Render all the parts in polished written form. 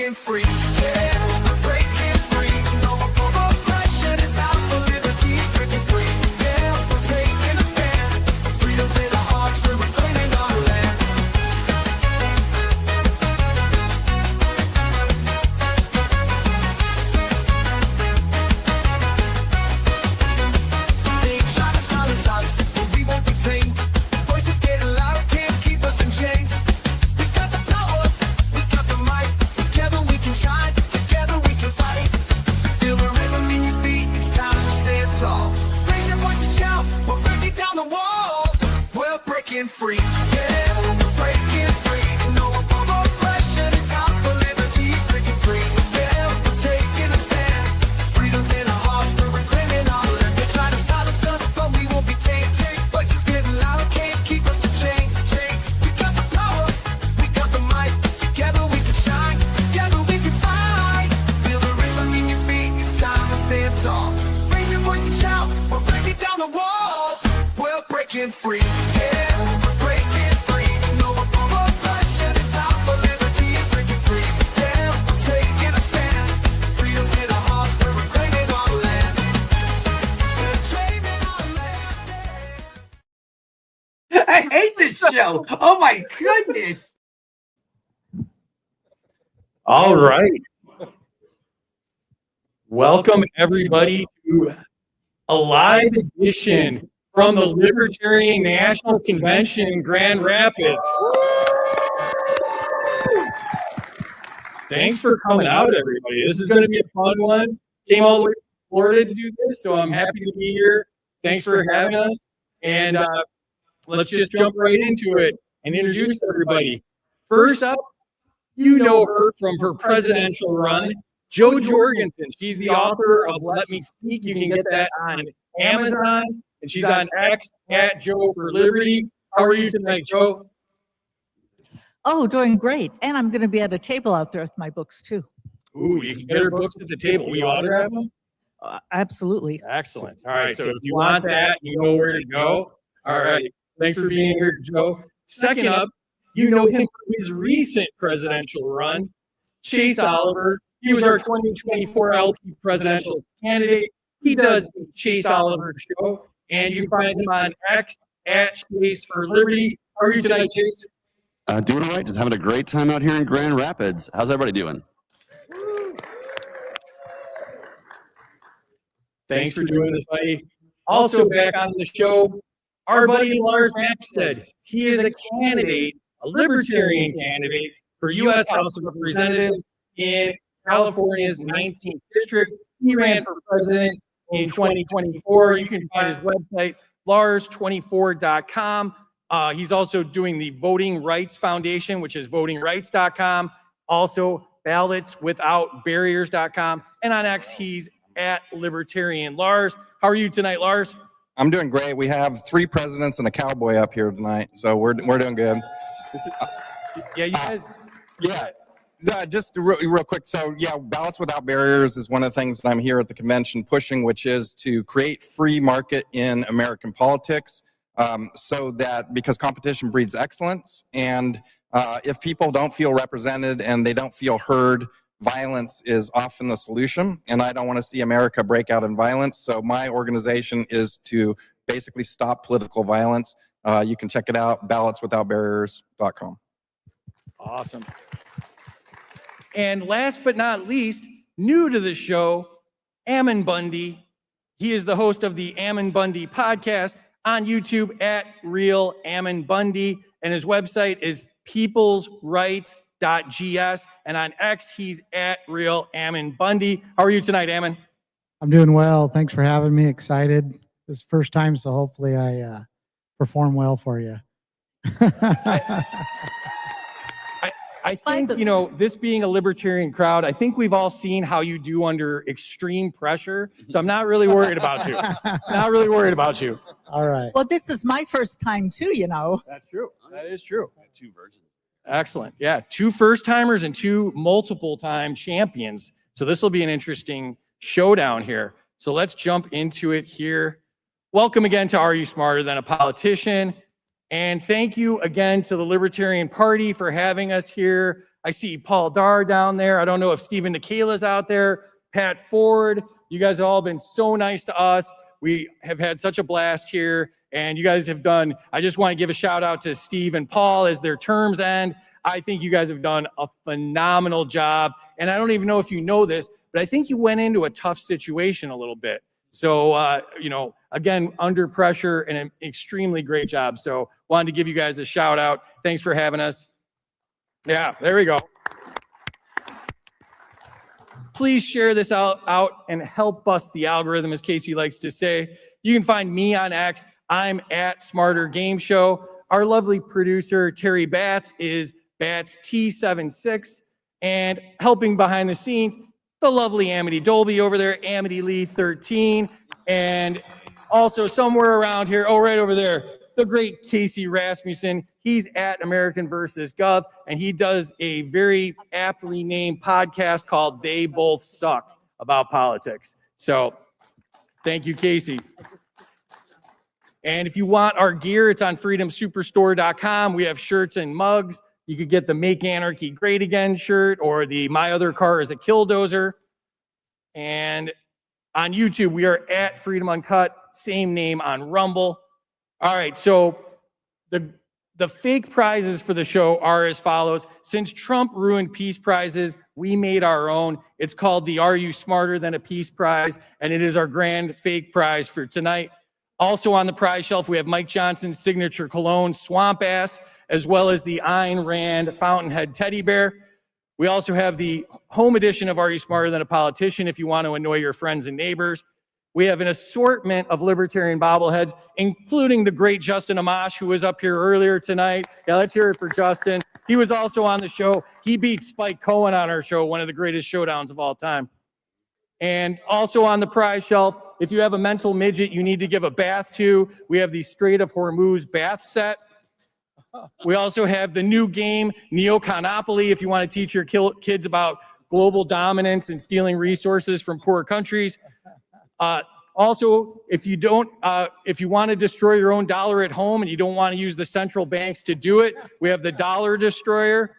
breaking free. Yeah, we're breaking free. No more oppression. It's out for liberty. Breaking free. Yeah, we're taking a stand. Freedom's in our hearts. We're reclaiming our land. They try to silence us, but we won't be tamed. Voices getting louder, can't keep us in chains. We got the power, we got the might. Together we can shine, together we can fight. Feel the rhythm in your feet, it's time to stand tall. Raise your voice and shout, we're breaking down the walls. We're breaking free, yeah, we're breaking free. No more oppression, it's out for liberty. Breaking free, yeah, we're taking a stand. Freedom's in our hearts, we're reclaiming our land. They try to silence us, but we won't be tamed. Voices getting louder, can't keep us in chains. We got the power, we got the might. Together we can shine, together we can fight. Feel the rhythm in your feet, it's time to stand tall. Raise your voice and shout, we're breaking down the walls. We're breaking free, yeah, we're breaking free. No more oppression, it's out for liberty. Breaking free, yeah, we're taking a stand. Freedom's in our hearts, we're reclaiming our land. We're claiming our land. I hate this show. Oh my goodness. All right. Welcome everybody to a live edition from the Libertarian National Convention in Grand Rapids. Thanks for coming out, everybody. This is going to be a fun one. Came all the way from Florida to do this, so I'm happy to be here. Thanks for having us. And let's just jump right into it and introduce everybody. First up, you know her from her presidential run, Jo Jorgensen. She's the author of Let Me Speak. You can get that on Amazon, and she's on X at Jo for Liberty. How are you tonight, Jo? Oh, doing great. And I'm going to be at a table out there with my books too. Ooh, you can get her books at the table. We autograph them? Absolutely. Excellent. All right, so if you want that, you know where to go. All right. Thanks for being here, Jo. Second up, you know him from his recent presidential run, Chase Oliver. He was our 2024 LP presidential candidate. He does the Chase Oliver Show, and you find him on X at Chase for Liberty. How are you tonight, Chase? Doing all right. Just having a great time out here in Grand Rapids. How's everybody doing? Thanks for doing this, buddy. Also back on the show, our buddy Lars Mapstead. He is a candidate, a Libertarian candidate for U.S. House of Representatives in California's 19th district. He ran for president in 2024. You can find his website, lars24.com. He's also doing the Voting Rights Foundation, which is votingrights.com. Also, ballotswithoutbarriers.com. And on X, he's at Libertarian. Lars, how are you tonight, Lars? I'm doing great. We have 3 presidents and a cowboy up here tonight, so we're doing good. Yeah, you guys. Yeah. Just real quick. So yeah, Ballots Without Barriers is one of the things that I'm here at the convention pushing, which is to create free market in American politics, so that because competition breeds excellence, and if people don't feel represented and they don't feel heard, violence is often the solution, and I don't want to see America break out in violence. So my organization is to basically stop political violence. You can check it out, ballotswithoutbarriers.com. Awesome. And last but not least, new to the show, Ammon Bundy. He is the host of the Ammon Bundy podcast on YouTube at Real Ammon Bundy, and his website is peoplesrights.gs, and on X, he's at Real Ammon Bundy. How are you tonight, Ammon? I'm doing well. Thanks for having me. Excited. This is the first time, so hopefully I perform well for you. I think, you know, this being a libertarian crowd, I think we've all seen how you do under extreme pressure. So I'm not really worried about you. Not really worried about you. All right. Well, this is my first time too, you know. That's true. That is true. 2 virgins. Excellent. Yeah. 2 first-timers and 2 multiple-time champions. So this will be an interesting showdown here. So let's jump into it here. Welcome again to Are You Smarter Than a Politician? And thank you again to the Libertarian Party for having us here. I see Paul Dar down there. I don't know if Stephen Nikala's out there, Pat Ford. You guys have all been so nice to us. We have had such a blast here, and you guys have done, I just want to give a shout out to Steve and Paul as their terms end. I think you guys have done a phenomenal job, and I don't even know if you know this, but I think you went into a tough situation a little bit. So, you know, again, under pressure and an extremely great job. So wanted to give you guys a shout out. Thanks for having us. Yeah, there we go. Please share this out and help bust the algorithm, as Casey likes to say. You can find me on X. I'm at Smarter Game Show. Our lovely producer, Terry Batts, is Batts T76. And helping behind the scenes, the lovely Amity Dolby over there, Amity Lee 13. And also somewhere around here, oh, right over there, the great Casey Rasmussen. He's at American versus Gov, and he does a very aptly named podcast called They Both Suck about politics. So thank you, Casey. And if you want our gear, it's on freedomsuperstore.com. We have shirts and mugs. You could get the Make Anarchy Great Again shirt or the My Other Car is a Killdozer. And on YouTube, we are at Freedom Uncut, same name on Rumble. All right, so the fake prizes for the show are as follows. Since Trump ruined peace prizes, we made our own. It's called the Are You Smarter Than a Peace Prize, and it is our grand fake prize for tonight. Also on the prize shelf, we have Mike Johnson's signature cologne, Swamp Ass, as well as the Ayn Rand Fountainhead teddy bear. We also have the home edition of Are You Smarter Than a Politician if you want to annoy your friends and neighbors. We have an assortment of libertarian bobbleheads, including the great Justin Amash, who was up here earlier tonight. Yeah, let's hear it for Justin. He was also on the show. He beat Spike Cohen on our show, one of the greatest showdowns of all time. And also on the prize shelf, if you have a mental midget you need to give a bath to, we have the Strait of Hormuz bath set. We also have the new game, Neoconopoly, if you want to teach your kids about global dominance and stealing resources from poor countries. Also, if you want to destroy your own dollar at home and you don't want to use the central banks to do it, we have the Dollar Destroyer.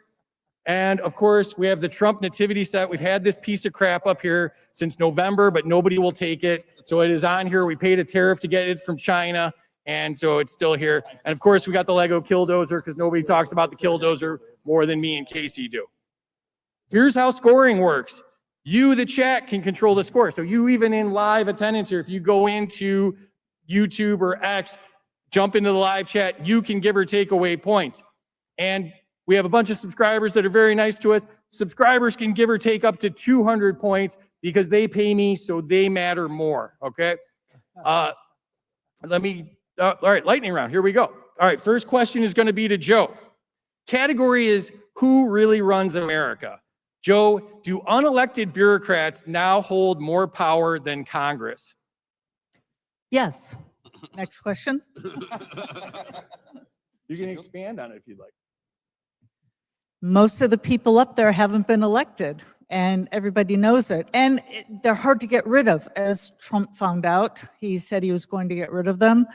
And of course, we have the Trump nativity set. We've had this piece of crap up here since November, but nobody will take it. So it is on here. We paid a tariff to get it from China, and so it's still here. And of course, we got the Lego Killdozer because nobody talks about the Killdozer more than me and Casey do. Here's how scoring works. You, the chat, can control the score. So you even in live attendance here, if you go into YouTube or X, jump into the live chat, you can give or take away points. And we have a bunch of subscribers that are very nice to us. Subscribers can give or take up to 200 points because they pay me, so they matter more, okay? All right, lightning round, here we go. All right, first question is gonna be to Joe. Category is who really runs America? Joe, do unelected bureaucrats now hold more power than Congress? Yes. Next question. You can expand on it if you'd like. Most of the people up there haven't been elected, and everybody knows it. And they're hard to get rid of, as Trump found out. He said he was going to get rid of them.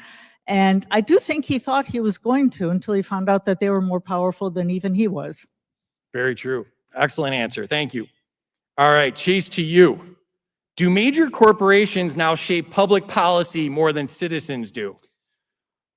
And I do think he thought he was going to until he found out that they were more powerful than even he was. Very true. Excellent answer. Thank you. All right, Chase, to you. Do major corporations now shape public policy more than citizens do?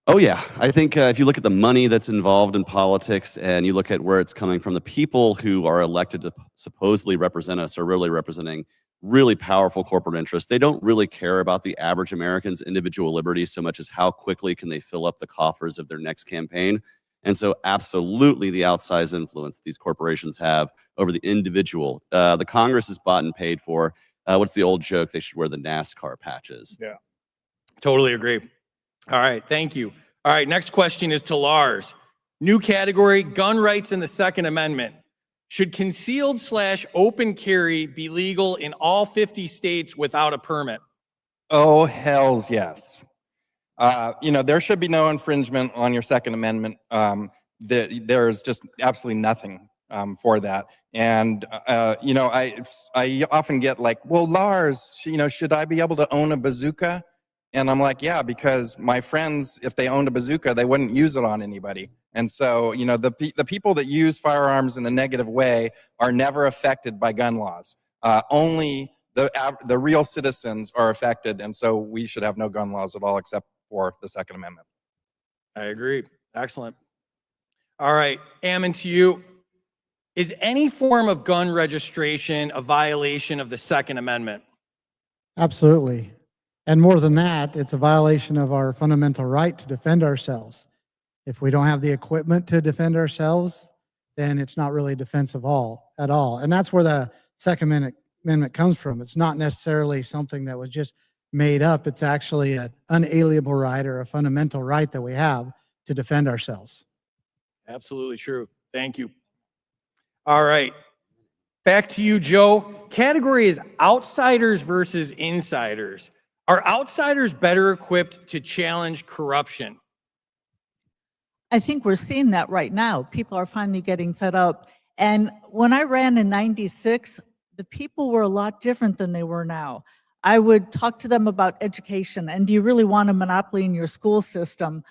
Oh, yeah. I think if you look at the money that's involved in politics and you look at where it's coming from, the people who are elected to supposedly represent us are really representing really powerful corporate interests. They don't really care about the average American's individual liberties so much as how quickly can they fill up the coffers of their next campaign. And so absolutely the outsized influence these corporations have over the individual. The Congress is bought and paid for. What's the old joke? They should wear the NASCAR patches. Yeah, totally agree. All right, thank you. All right, next question is to Lars. New category, gun rights in the Second Amendment. Should concealed/open carry be legal in all 50 states without a permit? Oh, hells yes. There should be no infringement on your Second Amendment. There's just absolutely nothing for that. And, I often get like, well, Lars, should I be able to own a bazooka? And I'm like, yeah, because my friends, if they owned a bazooka, they wouldn't use it on anybody. And so, the people that use firearms in a negative way are never affected by gun laws. Only the real citizens are affected, and so we should have no gun laws at all except for the Second Amendment. I agree. Excellent. All right, Ammon, to you. Is any form of gun registration a violation of the Second Amendment? Absolutely. And more than that, it's a violation of our fundamental right to defend ourselves. If we don't have the equipment to defend ourselves, then it's not really defense at all. And that's where the Second Amendment comes from. It's not necessarily something that was just made up. It's actually an unalienable right or a fundamental right that we have to defend ourselves. Absolutely true. Thank you. All right. Back to you, Joe. Category is outsiders versus insiders. Are outsiders better equipped to challenge corruption? I think we're seeing that right now. People are finally getting fed up. And when I ran in 96, the people were a lot different than they were now. I would talk to them about education. And do you really want a monopoly in your school system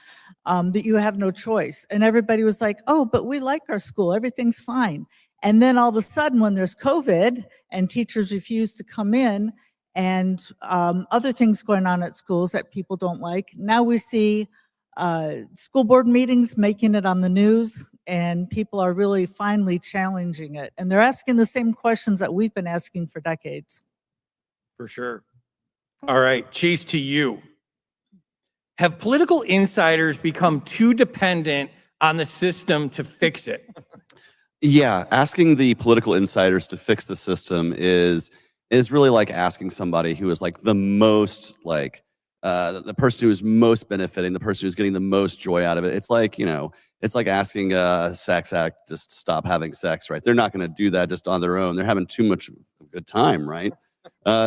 that you have no choice? And everybody was like, oh, but we like our school. Everything's fine. And then all of a sudden, when there's COVID and teachers refuse to come in and other things going on at schools that people don't like, now we see school board meetings making it on the news, and people are really finally challenging it. And they're asking the same questions that we've been asking for decades. For sure. All right, Chase, to you. Have political insiders become too dependent on the system to fix it? Yeah, asking the political insiders to fix the system is really like asking somebody who is like the most like the person who is most benefiting, the person who's getting the most joy out of it. It's like, it's like asking a sex act just stop having sex, right? They're not going to do that just on their own. They're having too much of a good time, right?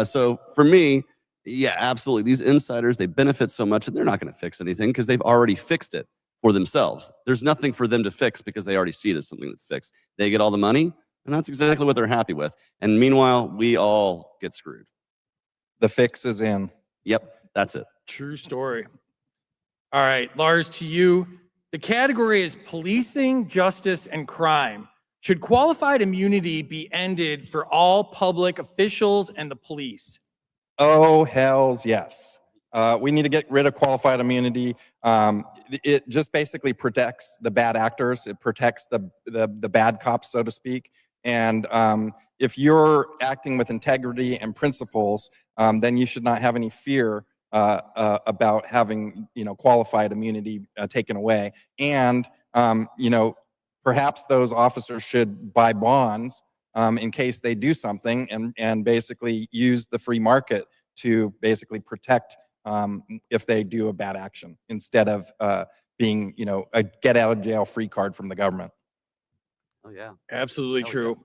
So for me, yeah, absolutely. These insiders, they benefit so much and they're not going to fix anything because they've already fixed it for themselves. There's nothing for them to fix because they already see it as something that's fixed. They get all the money and that's exactly what they're happy with. And meanwhile, we all get screwed. The fix is in. Yep, that's it. True story. All right, Lars, to you. The category is policing, justice, and crime. Should qualified immunity be ended for all public officials and the police? Oh, hells yes. We need to get rid of qualified immunity. It just basically protects the bad actors. It protects the bad cops, so to speak. And if you're acting with integrity and principles, then you should not have any fear about having qualified immunity taken away. And perhaps those officers should buy bonds in case they do something, and basically use the free market to basically protect if they do a bad action, instead of being a get out of jail free card from the government. Oh yeah, absolutely true.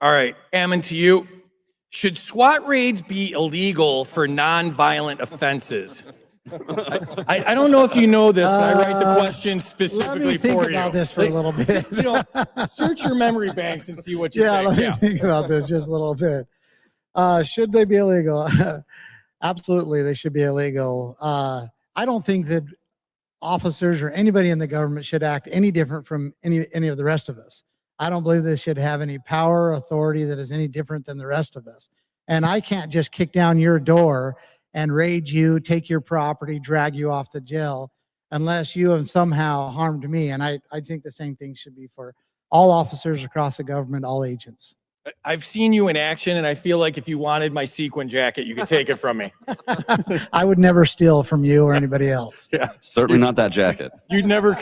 All right, Ammon, to you. Should SWAT raids be illegal for non-violent offenses? I don't know if you know this, but I write the question specifically for you. Let me think about this for a little bit. Search your memory banks and see what you yeah, think. let me think about this just a little bit. Should they be illegal? Absolutely, they should be illegal. I don't think that officers or anybody in the government should act any different from any of the rest of us. I don't believe they should have any power or authority that is any different than the rest of us. And I can't just kick down your door and raid you, take your property, drag you off to jail, unless you have somehow harmed me. And I think the same thing should be for all officers across the government, all agents. I've seen you in action, and I feel like if you wanted my sequin jacket, you could take it from me. I would never steal from you or anybody else. Yeah, certainly not that jacket. You'd never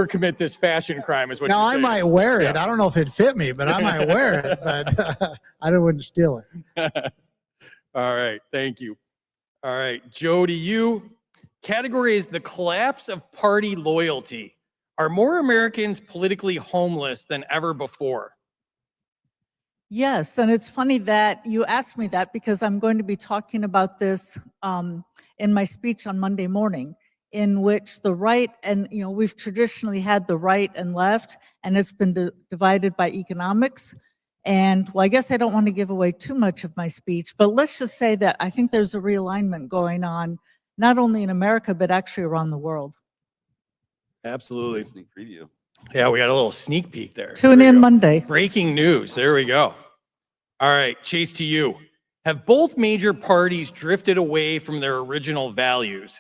commit this fashion crime, is what. Now you're I saying. might wear it. Yeah. I don't know if it'd fit me, but I might wear it. But I wouldn't steal it. All right, thank you. All right, Joe, to you. Category is the collapse of party loyalty. Are more Americans politically homeless than ever before? Yes, and it's funny that you asked me that, because I'm going to be talking about this in my speech on Monday morning, in which the right and, we've traditionally had the right and left, and it's been divided by economics. And well, I guess I don't want to give away too much of my speech, but let's just say that I think there's a realignment going on, not only in America, but actually around the world. Absolutely. Sneak preview. Yeah, we got a little sneak peek there. Tune in Monday. Breaking news. There we go. All right, Chase, to you. Have both major parties drifted away from their original values?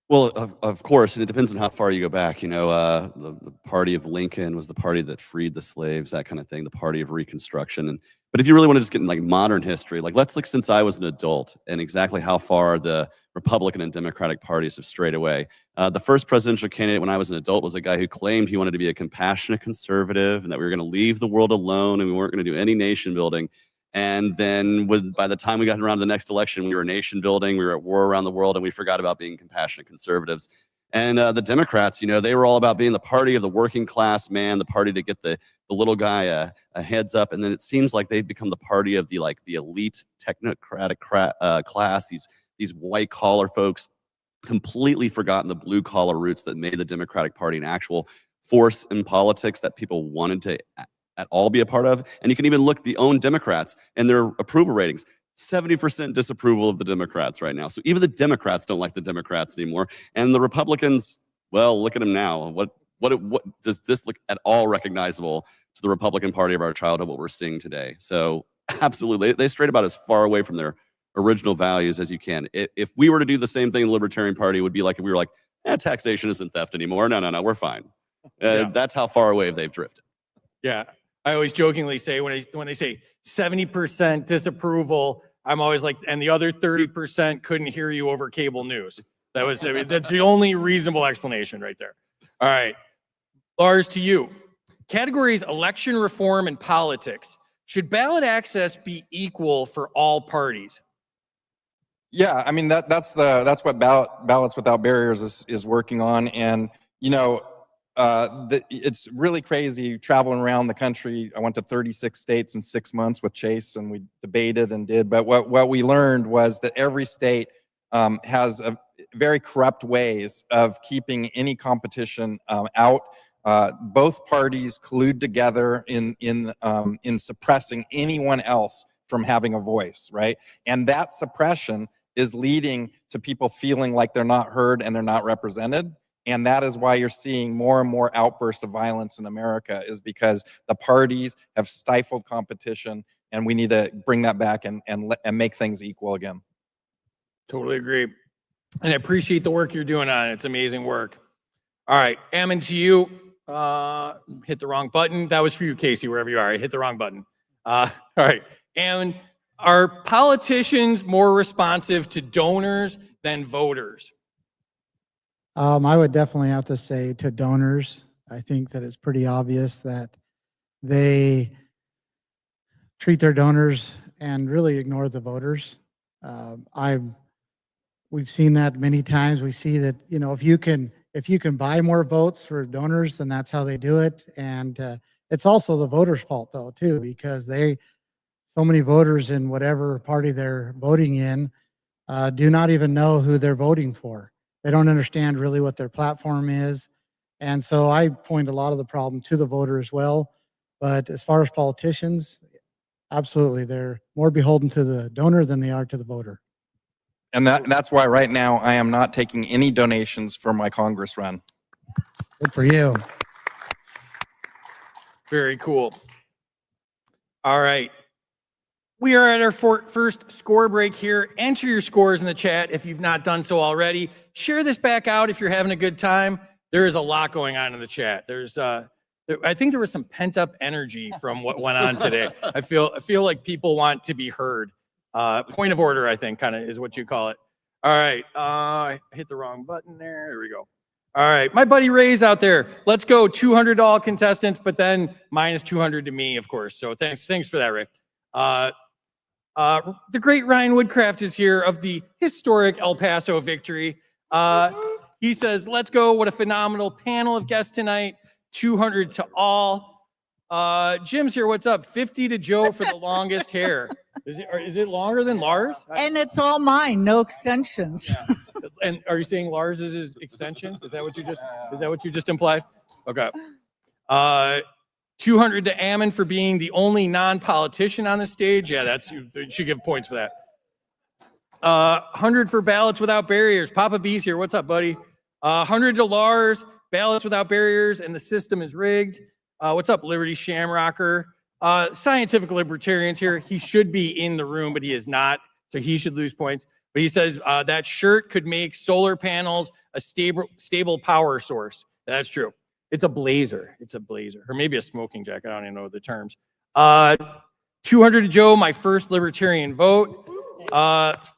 Well, of course, and it depends on how far you go back. You know, the party of Lincoln was the party that freed the slaves, that kind of thing, the party of Reconstruction. But if you really want to just get in like modern history, like let's look since I was an adult and exactly how far the Republican and Democratic parties have strayed away. The first presidential candidate when I was an adult was a guy who claimed he wanted to be a compassionate conservative and that we were going to leave the world alone and we weren't going to do any nation building. And then by the time we got around to the next election, we were nation building, we were at war around the world, and we forgot about being compassionate conservatives. And the Democrats, you know, they were all about being the party of the working class man, the party to get the little guy a heads up. And then it seems like they've become the party of the elite technocratic class, these white collar folks, completely forgotten the blue collar roots that made the Democratic Party an actual force in politics that people wanted to at all be a part of. And you can even look at the own Democrats and their approval ratings. 70% disapproval of the Democrats right now. So even the Democrats don't like the Democrats anymore. And the Republicans, well, look at them now. What does this look at all recognizable to the Republican Party of our childhood, what we're seeing today? So absolutely, they strayed about as far away from their original values as you can. If we were to do the same thing, the Libertarian Party would be like if we were like, taxation isn't theft anymore. No, we're fine. That's how far away they've drifted. Yeah. I always jokingly say when they say 70% disapproval, I'm always like, and the other 30% couldn't hear you over cable news. That's the only reasonable explanation right there. All right, Lars, to you. Categories election reform and politics. Should ballot access be equal for all parties? Yeah, I mean that's what Ballots Without Barriers is working on, and you know. It's really crazy traveling around the country. I went to 36 states in 6 months with Chase, and we debated and did. But what we learned was that every state has a very corrupt ways of keeping any competition out. Both parties collude together in suppressing anyone else from having a voice, right? And that suppression is leading to people feeling like they're not heard and they're not represented. And that is why you're seeing more and more outbursts of violence in America, is because the parties have stifled competition, and we need to bring that back and make things equal again. Totally agree. And I appreciate the work you're doing on it. It's amazing work. All right, Ammon, to you. Hit the wrong button. That was for you, Casey, wherever you are. I hit the wrong button. All right, Ammon, are politicians more responsive to donors than voters? I would definitely have to say to donors. I think that it's pretty obvious that they treat their donors and really ignore the voters. We've seen that many times. We see that, you know, if you can buy more votes for donors, then that's how they do it. And it's also the voters' fault though too, because so many voters in whatever party they're voting in do not even know who they're voting for. They don't understand really what their platform is. And so I point a lot of the problem to the voter as well. But as far as politicians, absolutely, they're more beholden to the donor than they are to the voter. And that's why right now I am not taking any donations for my Congress run. Good for you. Very cool. All right. We are at our first score break here. Enter your scores in the chat if you've not done so already. Share this back out if you're having a good time. There is a lot going on in the chat. I think there was some pent up energy from what went on today. I feel like people want to be heard. Point of order, I think, kind of is what you call it. All right. I hit the wrong button there. There we go. All right. My buddy Ray's out there. Let's go. $200 contestants, but then minus 200 to me, of course. So thanks for that, Ray. The great Ryan Woodcraft is here of the historic El Paso victory. He says, let's go. What a phenomenal panel of guests tonight. 200 to all. Jim's here. What's up? 50 to Joe for the longest hair. Is it longer than Lars? And it's all mine, no extensions. Yeah. And are you saying Lars is his extensions? Is that what you just implied? Okay. 200 to Ammon for being the only non-politician on the stage. Yeah, you should give points for that. 100 for Ballots Without Barriers. Papa B's here. What's up, buddy? 100 to Lars, ballots without barriers, and the system is rigged. What's up, Liberty Shamrocker? Scientific libertarians here. He should be in the room, but he is not, so he should lose points. But he says that shirt could make solar panels a stable power source. That's true. It's a blazer. It's a blazer, or maybe a smoking jacket. I don't even know the terms. 200 to Joe, my first libertarian vote.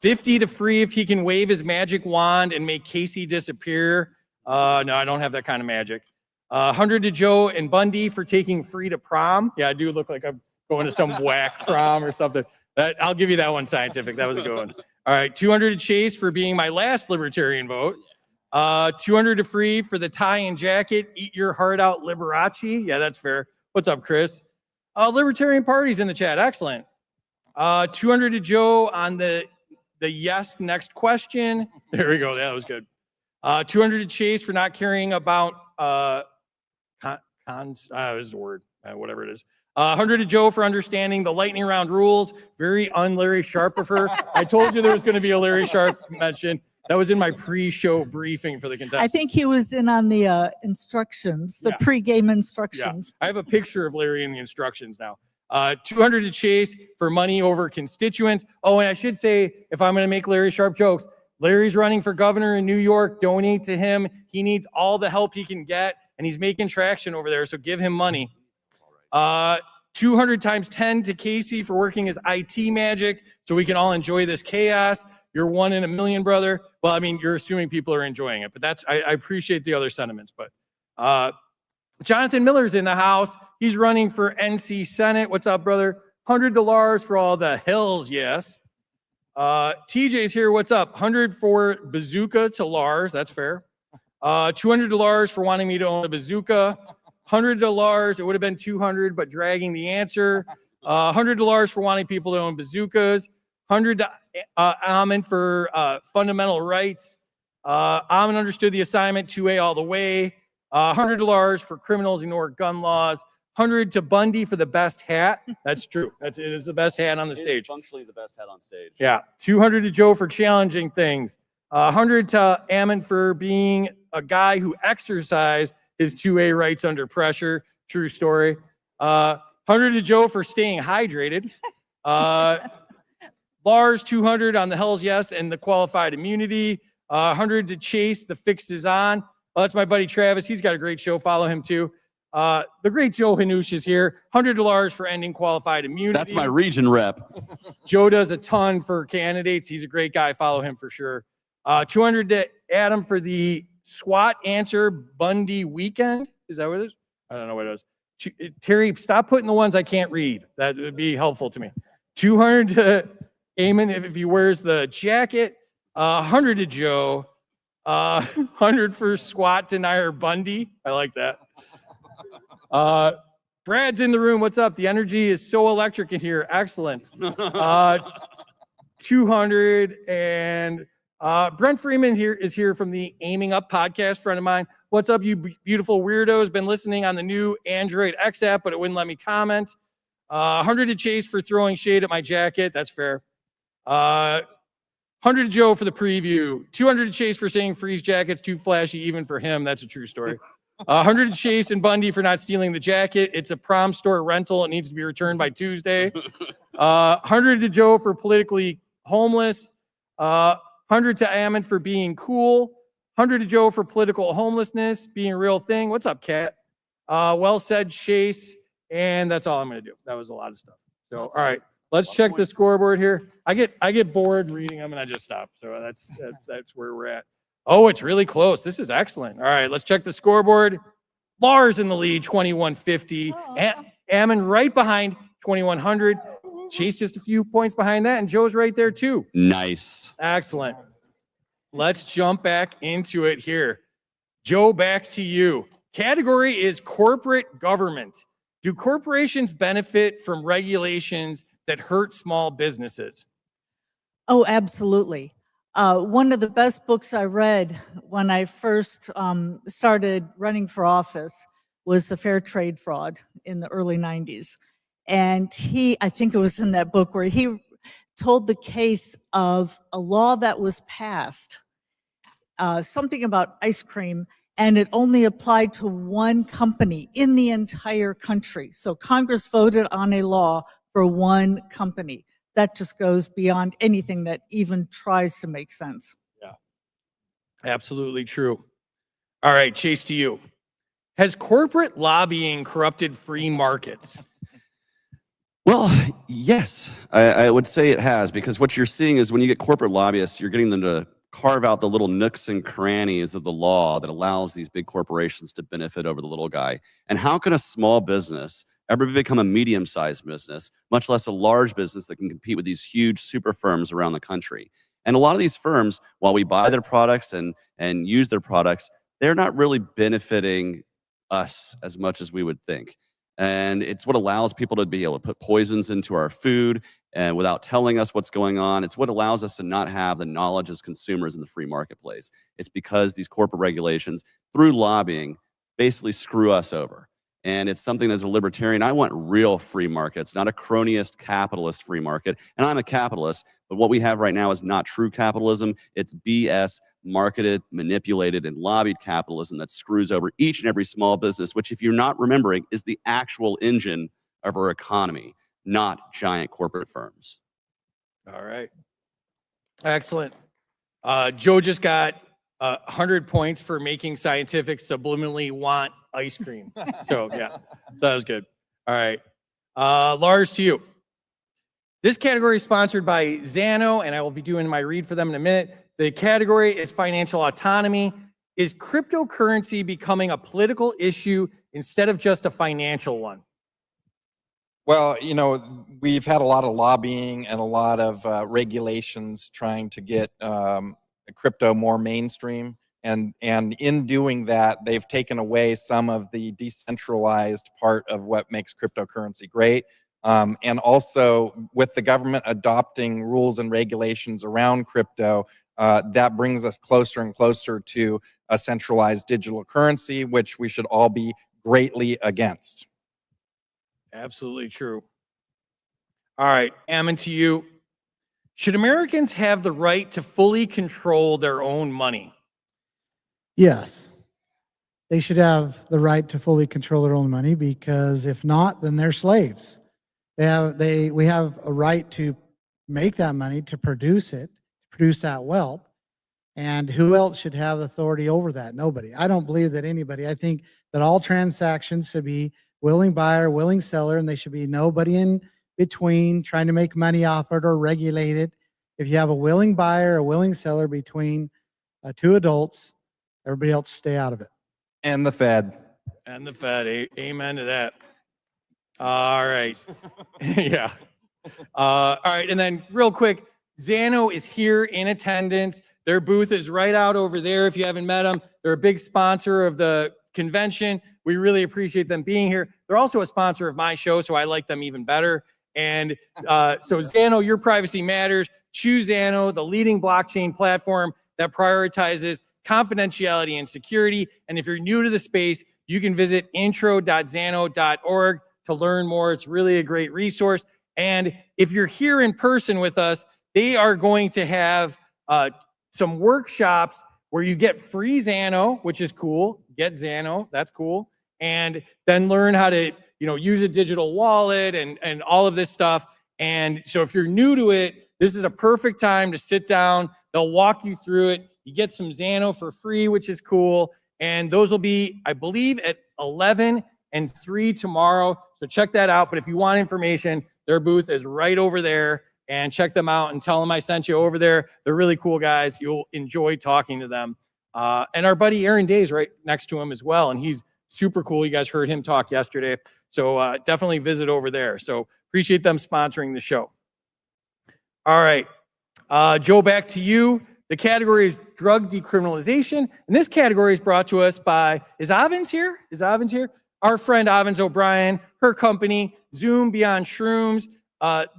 50 to Free if he can wave his magic wand and make Casey disappear. No, I don't have that kind of magic. 100 to Joe and Bundy for taking Free to prom. Yeah, I do look like I'm going to some whack prom or something. I'll give you that one, Scientific. That was a good one. All right, 200 to Chase for being my last libertarian vote. 200 to Free for the tie and jacket. Eat your heart out, Liberace. Yeah, that's fair. What's up, Chris? Libertarian parties in the chat. Excellent. 200 to Joe on the yes next question. There we go. That was good. 200 to Chase for not caring about is the word, whatever it is. 100 to Joe for understanding the lightning round rules. Very un-Larry Sharp of her. I told you there was going to be a Larry Sharp mention. That was in my pre-show briefing for the contestants. I think he was in on the instructions, the pre-game instructions. Yeah. I have a picture of Larry in the instructions now. 200 to Chase for money over constituents. Oh, and I should say, if I'm going to make Larry Sharp jokes, Larry's running for governor in New York. Donate to him. He needs all the help he can get, and he's making traction over there, so give him money. 200 times 10 to Casey for working his IT magic so we can all enjoy this chaos. You're 1 in a million, brother. Well, I mean, you're assuming people are enjoying it, but I appreciate the other sentiments. But Jonathan Miller's in the house. He's running for NC Senate. What's up, brother? 100 to Lars for all the hells, yes. TJ's here. What's up? 100 for bazooka to Lars. That's fair. 200 to Lars for wanting me to own a bazooka. 100 to Lars. It would have been 200, but dragging the answer. 100 to Lars for wanting people to own bazookas. 100 to Ammon for fundamental rights. Ammon understood the assignment, 2A all the way. 100 to Lars for criminals ignore gun laws. 100 to Bundy for the best hat. That's true. It is the best hat on the stage. It's functionally the best hat on stage. Yeah. 200 to Joe for challenging things. 100 to Ammon for being a guy who exercised his 2A rights under pressure. True story. 100 to Joe for staying hydrated. Lars, 200 on the hells yes and the qualified immunity. 100 to Chase, the fix is on. Well, that's my buddy Travis. He's got a great show. Follow him too. The great Joe Hanush is here. 100 to Lars for ending qualified immunity. That's my region rep. Joe does a ton for candidates. He's a great guy. Follow him for sure. 200 to Adam for the SWAT answer Bundy weekend. Is that what it is? I don't know what it is. Terry, stop putting the ones I can't read. That would be helpful to me. 200 to Ammon if he wears the jacket. 100 to Joe. 100 for SWAT denier Bundy. I like that. Brad's in the room. What's up? The energy is so electric in here. Excellent. 200 and Brent Freeman is here from the Aiming Up podcast, friend of mine. What's up, you beautiful weirdos? Been listening on the new Android X app, but it wouldn't let me comment. 100 to Chase for throwing shade at my jacket. That's fair. 100 to Joe for the preview. 200 to Chase for saying Freeze jacket's too flashy even for him. That's a true story. 100 to Chase and Bundy for not stealing the jacket. It's a prom store rental. It needs to be returned by Tuesday. 100 to Joe for politically homeless. 100 to Ammon for being cool. 100 to Joe for political homelessness being a real thing. What's up, Kat? Well said, Chase. And that's all I'm going to do. That was a lot of stuff. So, all right, let's check the scoreboard here. I get bored reading them and I just stop. So that's where we're at. Oh, it's really close. This is excellent. All right, let's check the scoreboard. Lars in the lead, 2150. Ammon right behind, 2100. Chase just a few points behind that, and Joe's right there too. Nice. Excellent. Let's jump back into it here. Joe, back to you. Category is corporate government. Do corporations benefit from regulations that hurt small businesses? Oh, absolutely. One of the best books I read when I first started running for office was The Fair Trade Fraud in the early 90s. And I think it was in that book where he told the case of a law that was passed something about ice cream, and it only applied to one company in the entire country. So Congress voted on a law for one company. That just goes beyond anything that even tries to make sense. Yeah, absolutely true. All right, Chase, to you. Has corporate lobbying corrupted free markets? Well, yes, I would say it has, because what you're seeing is when you get corporate lobbyists, you're getting them to carve out the little nooks and crannies of the law that allows these big corporations to benefit over the little guy. And how can a small business ever become a medium-sized business, much less a large business that can compete with these huge super firms around the country? And a lot of these firms, while we buy their products and use their products, they're not really benefiting us as much as we would think. And it's what allows people to be able to put poisons into our food and without telling us what's going on. It's what allows us to not have the knowledge as consumers in the free marketplace. It's because these corporate regulations, through lobbying, basically screw us over. And it's something as a libertarian, I want real free markets, not a cronyist capitalist free market. And I'm a capitalist, but what we have right now is not true capitalism. It's BS, marketed, manipulated, and lobbied capitalism that screws over each and every small business, which, if you're not remembering, is the actual engine of our economy, not giant corporate firms. All right. Excellent. Joe just got 100 points for making scientific subliminally want ice cream. So, yeah, so that was good. All right. Lars, to you. This category is sponsored by Zano, and I will be doing my read for them in a minute. The category is financial autonomy. Is cryptocurrency becoming a political issue instead of just a financial one? Well, you know, we've had a lot of lobbying and a lot of regulations trying to get crypto more mainstream. And in doing that, they've taken away some of the decentralized part of what makes cryptocurrency great. And also, with the government adopting rules and regulations around crypto, that brings us closer and closer to a centralized digital currency, which we should all be greatly against. Absolutely true. All right, Ammon, to you. Should Americans have the right to fully control their own money? Yes. They should have the right to fully control their own money, because if not, then they're slaves. We have a right to make that money, to produce it, produce that wealth. And who else should have authority over that? Nobody. I don't believe that anybody. I think that all transactions should be willing buyer, willing seller, and they should be nobody in between trying to make money off it or regulate it. If you have a willing buyer, a willing seller between two adults, everybody else stay out of it. And the Fed. And the Fed. Amen to that. All right. Yeah. All right. And then real quick, Zano is here in attendance. Their booth is right out over there. If you haven't met them, they're a big sponsor of the convention. We really appreciate them being here. They're also a sponsor of my show, so I like them even better. And so Zano, your privacy matters. Choose Zano, the leading blockchain platform that prioritizes confidentiality and security. And if you're new to the space, you can visit intro.zano.org to learn more. It's really a great resource. And if you're here in person with us, they are going to have some workshops where you get free Zano, which is cool. Get Zano, that's cool. And then learn how to, use a digital wallet and all of this stuff. And so if you're new to it, this is a perfect time to sit down. They'll walk you through it. You get some Zano for free, which is cool. And those will be, I believe, at 11 and 3 tomorrow. So check that out. But if you want information, their booth is right over there. And check them out and tell them I sent you over there. They're really cool guys. You'll enjoy talking to them. And our buddy Aaron Day is right next to him as well. And he's super cool. You guys heard him talk yesterday. So definitely visit over there. So appreciate them sponsoring the show. All right. Joe, back to you. The category is drug decriminalization. And this category is brought to us by, is Avins here? Our friend Avins O'Brien, her company, Zoom Beyond Shrooms.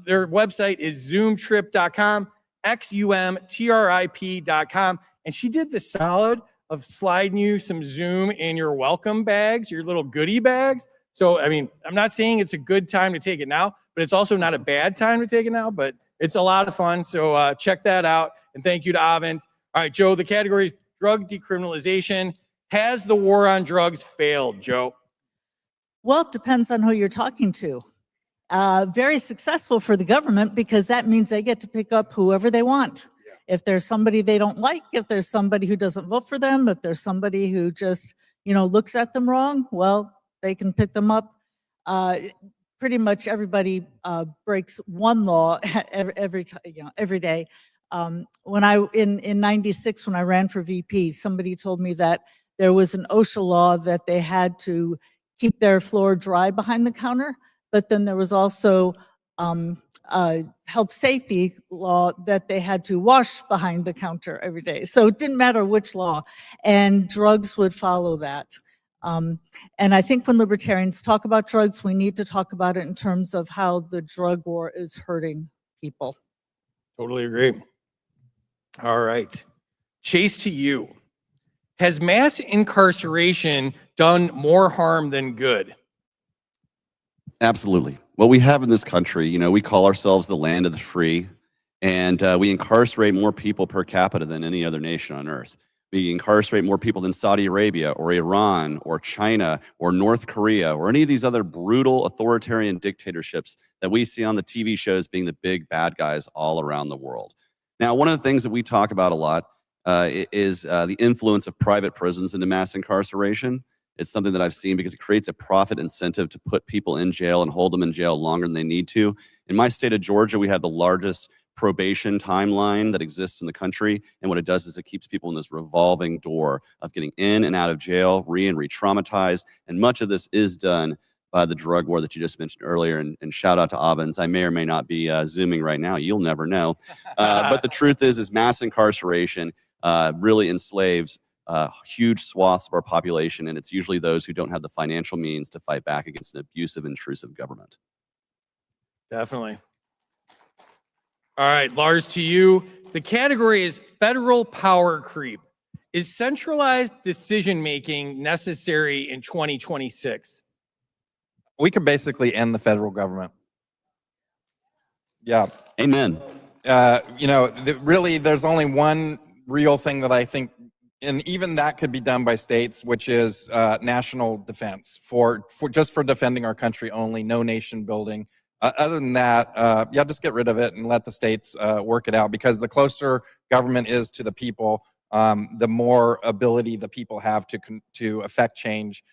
Their website is zoomtrip.com, XUMTRIP.com. And she did the solid of sliding you some Zoom in your welcome bags, your little goodie bags. So, I'm not saying it's a good time to take it now, but it's also not a bad time to take it now, but it's a lot of fun. So check that out. And thank you to Avins. All right, Joe, the category is drug decriminalization. Has the war on drugs failed, Joe? Well, it depends on who you're talking to. Very successful for the government because that means they get to pick up whoever they want. If there's somebody they don't like, if there's somebody who doesn't vote for them, if there's somebody who just, looks at them wrong, well, they can pick them up. Pretty much everybody breaks one law every day. When in 96, when I ran for VP, somebody told me that there was an OSHA law that they had to keep their floor dry behind the counter, but then there was also a health safety law that they had to wash behind the counter every day. So it didn't matter which law, and drugs would follow that. And I think when libertarians talk about drugs, we need to talk about it in terms of how the drug war is hurting people. Totally agree. All right. Chase, to you. Has mass incarceration done more harm than good? Absolutely. What we have in this country, we call ourselves the land of the free, and we incarcerate more people per capita than any other nation on earth. We incarcerate more people than Saudi Arabia or Iran or China or North Korea or any of these other brutal authoritarian dictatorships that we see on the TV shows being the big bad guys all around the world. Now, one of the things that we talk about a lot is the influence of private prisons into mass incarceration. It's something that I've seen because it creates a profit incentive to put people in jail and hold them in jail longer than they need to. In my state of Georgia, we have the largest probation timeline that exists in the country. And what it does is it keeps people in this revolving door of getting in and out of jail, re-traumatized. And much of this is done by the drug war that you just mentioned earlier. And shout out to Ammon. I may or may not be Zooming right now. You'll never know. But the truth is mass incarceration really enslaves huge swaths of our population, and it's usually those who don't have the financial means to fight back against an abusive, intrusive government. Definitely. All right, Lars, to you. The category is federal power creep. Is centralized decision-making necessary in 2026? We could basically end the federal government. Yeah. Amen. Really, there's only one real thing that I think, and even that could be done by states, which is national defense for defending our country only, no nation building. Other than that, just get rid of it and let the states work it out, because the closer government is to the people, the more ability the people have to affect change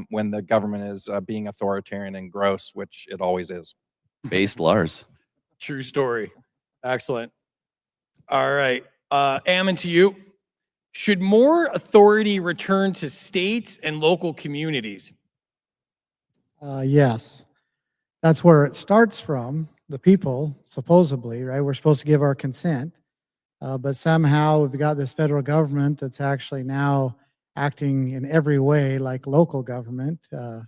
when the government is being authoritarian and gross, which it always is. Based Lars. True story. Excellent. All right. Ammon, to you. Should more authority return to states and local communities? Yes. That's where it starts from, the people, supposedly, right? We're supposed to give our consent. But somehow we've got this federal government that's actually now acting in every way like local government, or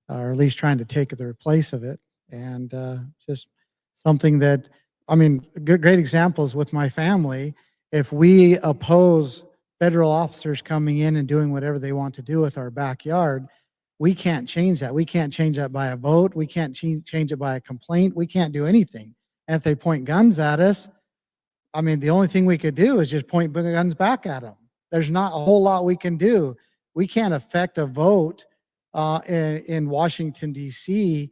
at least trying to take the place of it. And just something that, great examples with my family. If we oppose federal officers coming in and doing whatever they want to do with our backyard, we can't change that. We can't change that by a vote. We can't change it by a complaint. We can't do anything. And if they point guns at us, the only thing we could do is just point guns back at them. There's not a whole lot we can do. We can't affect a vote in Washington, D.C.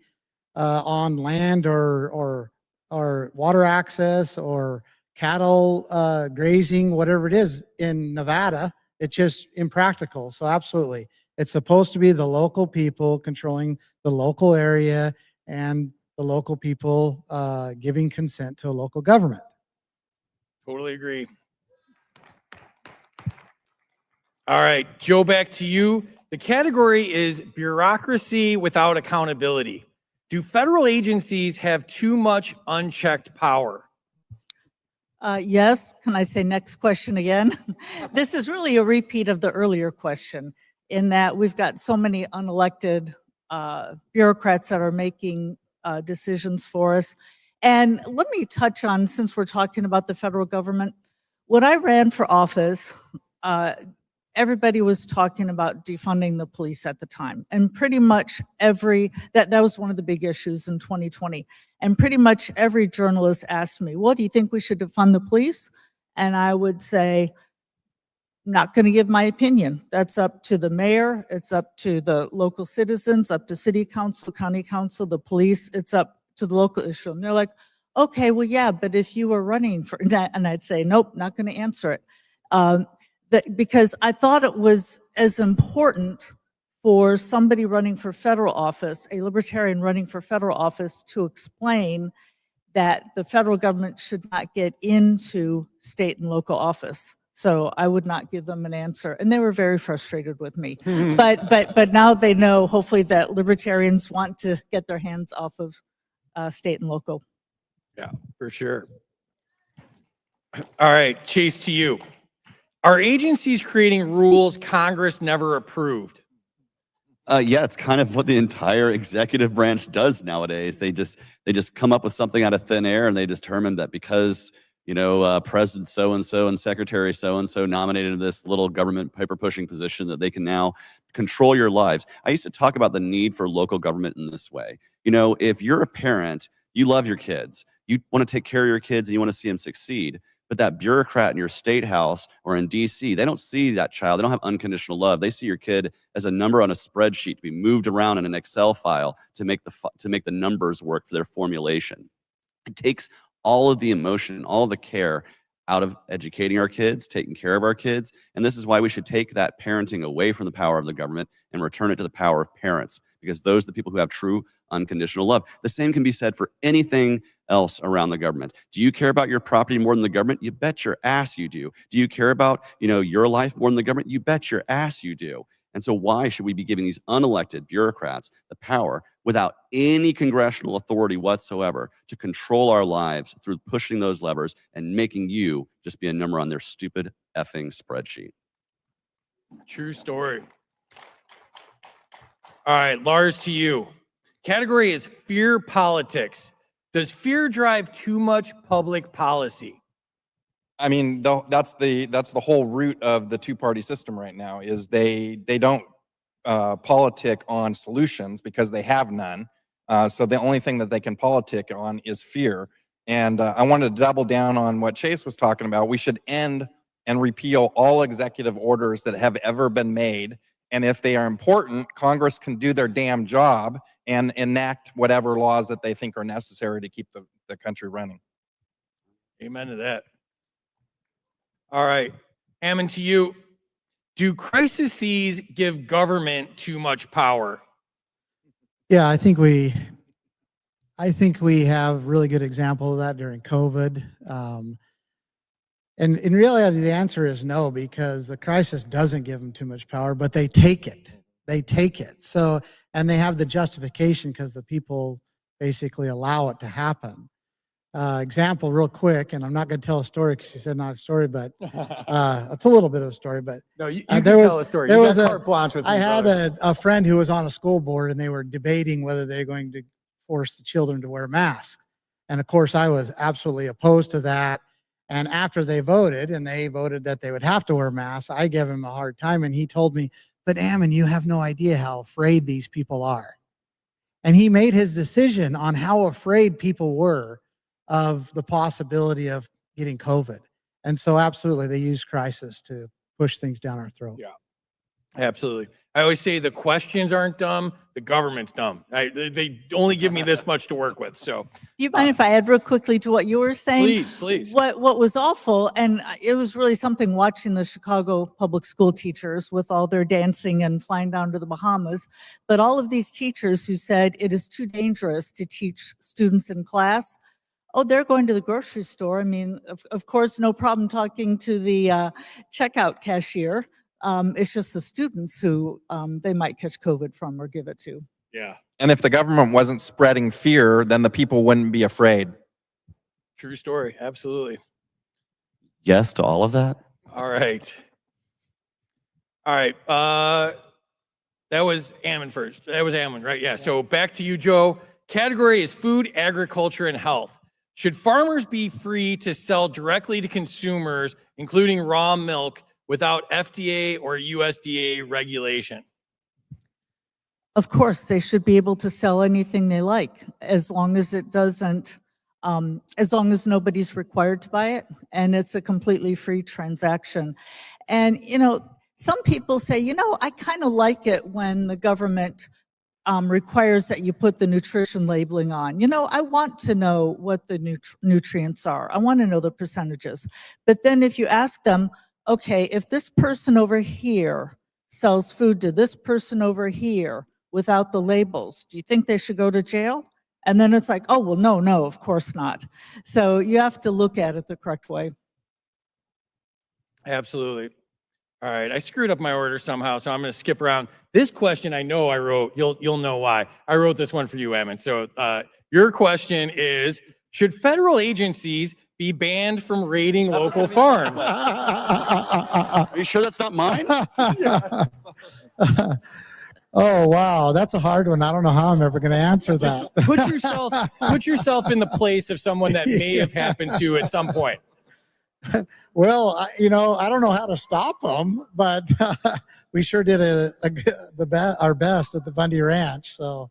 On land or water access or cattle grazing, whatever it is in Nevada. It's just impractical. So absolutely. It's supposed to be the local people controlling the local area and the local people giving consent to a local government. Totally agree. All right, Joe, back to you. The category is bureaucracy without accountability. Do federal agencies have too much unchecked power? Yes. Can I say next question again? This is really a repeat of the earlier question, in that we've got so many unelected bureaucrats that are making decisions for us. And let me touch on, since we're talking about the federal government, when I ran for office, everybody was talking about defunding the police at the time. And pretty much that was one of the big issues in 2020. And pretty much every journalist asked me, well, do you think we should defund the police? And I would say, not going to give my opinion. That's up to the mayor. It's up to the local citizens, up to city council, county council, the police. It's up to the local issue. And they're like, okay, well, yeah, but if you were running for that, and I'd say, nope, not going to answer it. Because I thought it was as important for somebody running for federal office, a libertarian running for federal office, to explain that the federal government should not get into state and local office. So I would not give them an answer. And they were very frustrated with me. But now they know, hopefully, that libertarians want to get their hands off of state and local. Yeah, for sure. All right, Chase, to you. Are agencies creating rules Congress never approved? Yeah, it's kind of what the entire executive branch does nowadays. They just come up with something out of thin air, and they determine that because President so-and-so and Secretary so-and-so nominated this little government paper pushing position, that they can now control your lives. I used to talk about the need for local government in this way. If you're a parent, you love your kids, you want to take care of your kids, and you want to see them succeed. But that bureaucrat in your state house or in DC, they don't see that child. They don't have unconditional love. They see your kid as a number on a spreadsheet to be moved around in an Excel file to make the numbers work for their formulation. It takes all of the emotion, all of the care out of educating our kids, taking care of our kids. And this is why we should take that parenting away from the power of the government and return it to the power of parents, because those are the people who have true unconditional love. The same can be said for anything else around the government. Do you care about your property more than the government? You bet your ass you do. Do you care about, your life more than the government? You bet your ass you do. And so why should we be giving these unelected bureaucrats the power without any congressional authority whatsoever to control our lives through pushing those levers and making you just be a number on their stupid effing spreadsheet? True story. All right, Lars, to you. Category is fear politics. Does fear drive too much public policy? I mean, that's the whole root of the two-party system right now, is they don't politic on solutions because they have none. So the only thing that they can politic on is fear. And I wanted to double down on what Chase was talking about. We should end and repeal all executive orders that have ever been made. And if they are important, Congress can do their damn job and enact whatever laws that they think are necessary to keep the country running. Amen to that. All right, Ammon, to you. Do crises give government too much power? Yeah, I think we have a really good example of that during COVID. And in reality, the answer is no, because the crisis doesn't give them too much power, but they take it. They take it. So, and they have the justification because the people basically allow it to happen. Example real quick, and I'm not going to tell a story because you said not a story, but it's a little bit of a story. But no, you can tell a story. There you was got carte blanche with I had a friend who was on a school board, and they were debating whether they're going to force the children to wear masks. And of course, I was absolutely opposed to that. And after they voted, and they voted that they would have to wear masks, I gave him a hard time, and he told me, "But Ammon, you have no idea how afraid these people are." And he made his decision on how afraid people were of the possibility of getting COVID. And so absolutely, they use crisis to push things down our throat. Yeah, absolutely. I always say the questions aren't dumb, the government's dumb. They only give me this much to work with. So Do you mind if I add real quickly to what you were saying? please. What was awful, and it was really something watching the Chicago public school teachers with all their dancing and flying down to the Bahamas, but all of these teachers who said it is too dangerous to teach students in class. Oh, they're going to the grocery store. I mean, of course, no problem talking to the checkout cashier. It's just the students who they might catch COVID from or give it to. Yeah. And if the government wasn't spreading fear, then the people wouldn't be afraid. True story. Absolutely. Yes to all of that. All right. That was Ammon first. That was Ammon, right? Yeah. So back to you, Joe. Category is food, agriculture, and health. Should farmers be free to sell directly to consumers, including raw milk, without FDA or USDA regulation? Of course, they should be able to sell anything they like, as long as it doesn't, as long as nobody's required to buy it, and it's a completely free transaction. And, some people say, I kind of like it when the government requires that you put the nutrition labeling on. I want to know what the nutrients are. I want to know the percentages. But then if you ask them, okay, if this person over here sells food to this person over here without the labels, do you think they should go to jail? And then it's like, oh, well, no, of course not. So you have to look at it the correct way. Absolutely. All right, I screwed up my order somehow, so I'm going to skip around. This question I know I wrote. You'll know why. I wrote this one for you, Ammon. So your question is, should federal agencies be banned from raiding local farms? Are you sure that's not mine? Oh, wow. That's a hard one. I don't know how I'm ever going to answer that. Put yourself in the place of someone that may have happened to at some point. Well, I don't know how to stop them, but we sure did our best at the Bundy Ranch. So,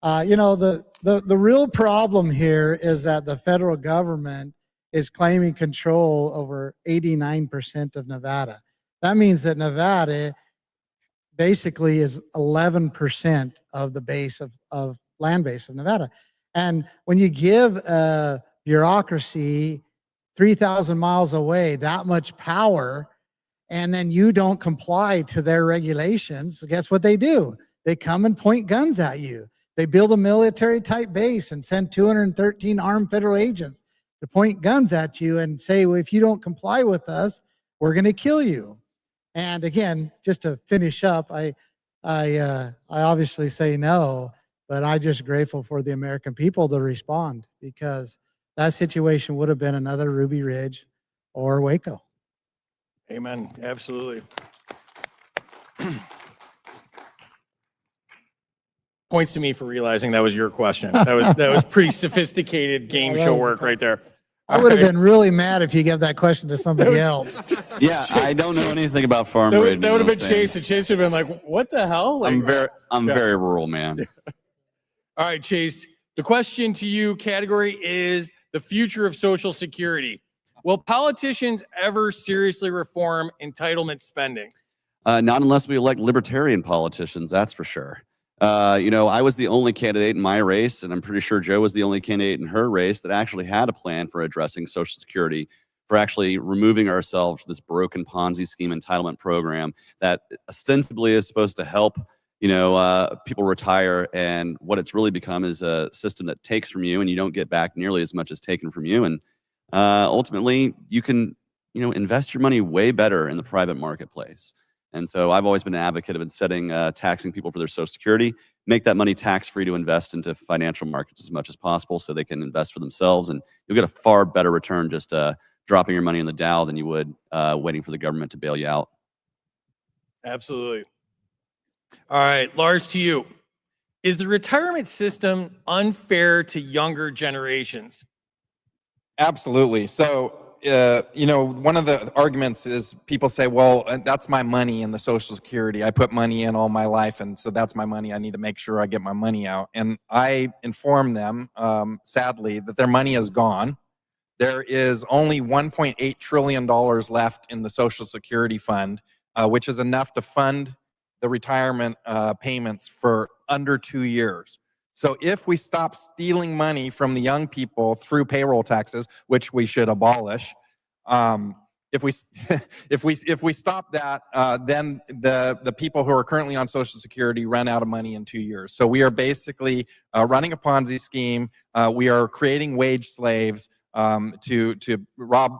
the real problem here is that the federal government is claiming control over 89% of Nevada. That means that Nevada basically is 11% of the base of land base of Nevada. And when you give bureaucracy 3,000 miles away that much power, and then you don't comply to their regulations, guess what they do? They come and point guns at you. They build a military type base and send 213 armed federal agents to point guns at you and say, well, if you don't comply with us, we're going to kill you. And again, just to finish up, I obviously say no, but I'm just grateful for the American people to respond, because that situation would have been another Ruby Ridge or Waco. Amen. Absolutely. Points to me for realizing that was your question. That was pretty sophisticated game show work right there. I would have been really mad if you gave that question to somebody else. Yeah, I don't know anything about farm That raiding. would have been saying. Chase, and Chase would have been like, what the hell? Like, I'm very rural, man. All right, Chase. The question to you category is the future of Social Security. Will politicians ever seriously reform entitlement spending? Not unless we elect libertarian politicians, that's for sure. I was the only candidate in my race, and I'm pretty sure Joe was the only candidate in her race that actually had a plan for addressing Social Security, for actually removing ourselves from this broken Ponzi scheme entitlement program that ostensibly is supposed to help people retire, and what it's really become is a system that takes from you and you don't get back nearly as much as taken from you. And ultimately, you can, invest your money way better in the private marketplace. And so I've always been an advocate of insteading taxing people for their Social Security, make that money tax-free to invest into financial markets as much as possible so they can invest for themselves. And you'll get a far better return just dropping your money in the Dow than you would waiting for the government to bail you out. Absolutely. All right, Lars, to you. Is the retirement system unfair to younger generations? Absolutely. So, one of the arguments is people say, well, that's my money in the Social Security. I put money in all my life, and so that's my money. I need to make sure I get my money out. And I inform them, sadly, that their money is gone. There is only $1.8 trillion left in the Social Security fund, which is enough to fund the retirement payments for under 2 years. So if we stop stealing money from the young people through payroll taxes, which we should abolish, if we stop that, then the people who are currently on Social Security run out of money in 2 years. So we are basically running a Ponzi scheme. We are creating wage slaves to rob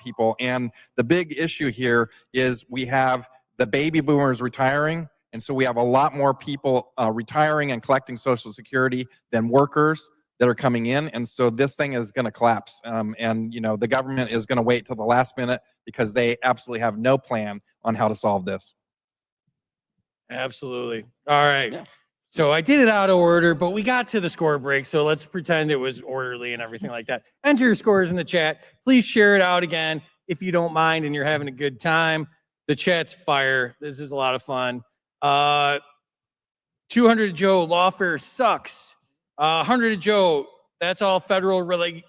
people. And the big issue here is we have the baby boomers retiring, and so we have a lot more people retiring and collecting Social Security than workers that are coming in, and so this thing is going to collapse. And the government is going to wait till the last minute because they absolutely have no plan on how to solve this. Absolutely. All right. Yeah. So I did it out of order, but we got to the score break, so let's pretend it was orderly and everything like that. Enter your scores in the chat. Please share it out again if you don't mind and you're having a good time. The chat's fire. This is a lot of fun. 200 to Joe, lawfare sucks. 100 to Joe, that's all federal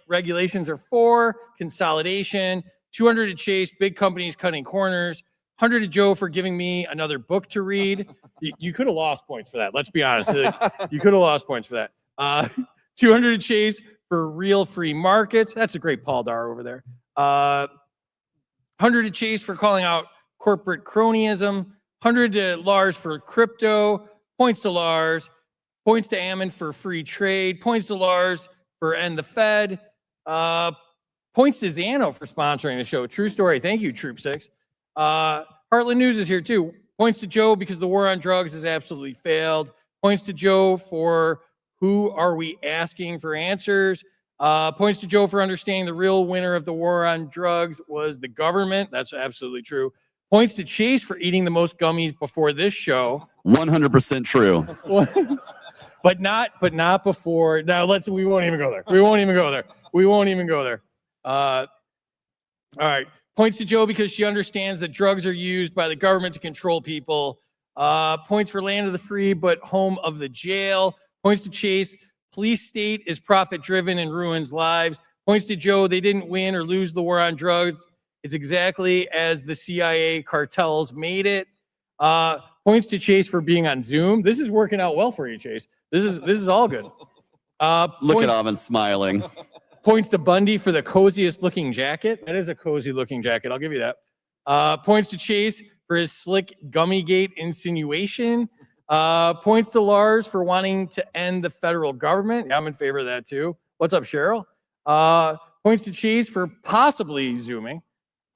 regulations are for, consolidation. 200 to Chase, big companies cutting corners. 100 to Joe for giving me another book to read. You could have lost points for that. Let's be honest. You could have lost points for that. 200 to Chase for real free markets. That's a great Paul Dar over there. 100 to Chase for calling out corporate cronyism. 100 to Lars for crypto. Points to Lars. Points to Ammon for free trade. Points to Lars for end the Fed. Points to Zano for sponsoring the show. True story. Thank you, Troop 6. Heartland News is here too. Points to Joe because the war on drugs has absolutely failed. Points to Joe for who are we asking for answers. Points to Joe for understanding the real winner of the war on drugs was the government. That's absolutely true. Points to Chase for eating the most gummies before this show. 100% true. but not before. Now we won't even go there. We won't even go there. All right. Points to Joe because she understands that drugs are used by the government to control people. Points for land of the free, but home of the jail. Points to Chase. Police state is profit driven and ruins lives. Points to Joe. They didn't win or lose the war on drugs. It's exactly as the CIA cartels made it. Points to Chase for being on Zoom. This is working out well for you, Chase. This is all good. Look at Ammon smiling. Points to Bundy for the coziest looking jacket. That is a cozy looking jacket. I'll give you that. Points to Chase for his slick Gummygate insinuation. Points to Lars for wanting to end the federal government. Yeah, I'm in favor of that too. What's up, Cheryl? Points to Chase for possibly Zooming.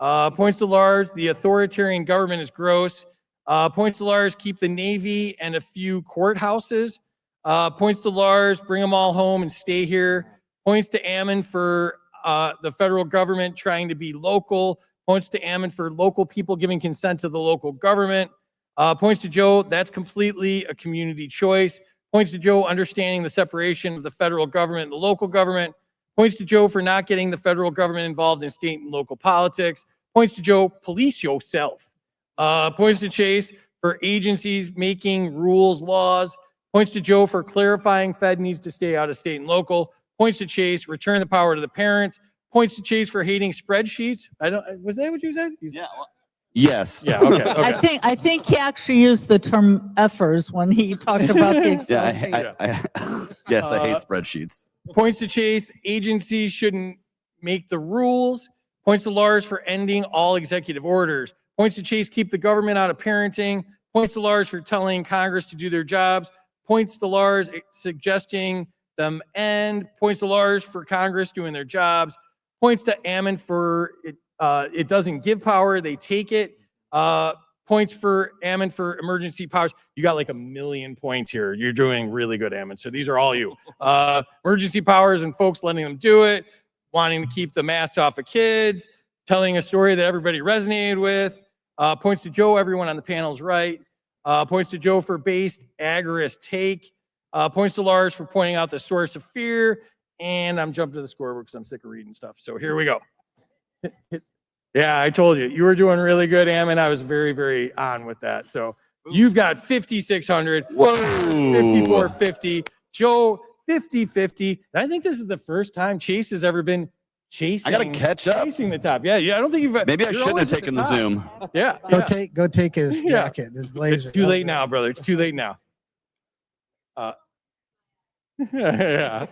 Points to Lars, the authoritarian government is gross. Points to Lars, keep the Navy and a few courthouses. Points to Lars, bring them all home and stay here. Points to Ammon for the federal government trying to be local. Points to Ammon for local people giving consent to the local government. Points to Joe, that's completely a community choice. Points to Joe, understanding the separation of the federal government and the local government. Points to Joe for not getting the federal government involved in state and local politics. Points to Joe, police yourself. Points to Chase for agencies making rules, laws. Points to Joe for clarifying Fed needs to stay out of state and local. Points to Chase, return the power to the parents. Points to Chase for hating spreadsheets. Was that what you said? Yeah. Yes. Yeah. Okay. I think he actually used the term effers when he talked about the Excel sheet. Yes, I hate spreadsheets. Points to Chase, agencies shouldn't make the rules. Points to Lars for ending all executive orders. Points to Chase, keep the government out of parenting. Points to Lars for telling Congress to do their jobs. Points to Lars suggesting them end. Points to Lars for Congress doing their jobs. Points to Ammon for it doesn't give power, they take it. Points for Ammon for emergency powers. You got like 1 million points here. You're doing really good, Ammon. So these are all you. Emergency powers and folks letting them do it, wanting to keep the masks off of kids, telling a story that everybody resonated with. Points to Joe, everyone on the panel's right. Points to Joe for based, agorist take. Points to Lars for pointing out the source of fear. And I'm jumping to the scoreboard because I'm sick of reading stuff. So here we go. Yeah, I told you. You were doing really good, Ammon. I was very, very on with that. So you've got 5,600. Whoa. 5,450. Joe, 50-50. And I think this is the first time Chase has ever been chasing. I got to catch up. Chasing the top. Yeah, I don't think you've. Maybe I shouldn't have taken the Zoom. Yeah. Go take his jacket, his blazer. It's too late now, brother. It's too late now. Yeah.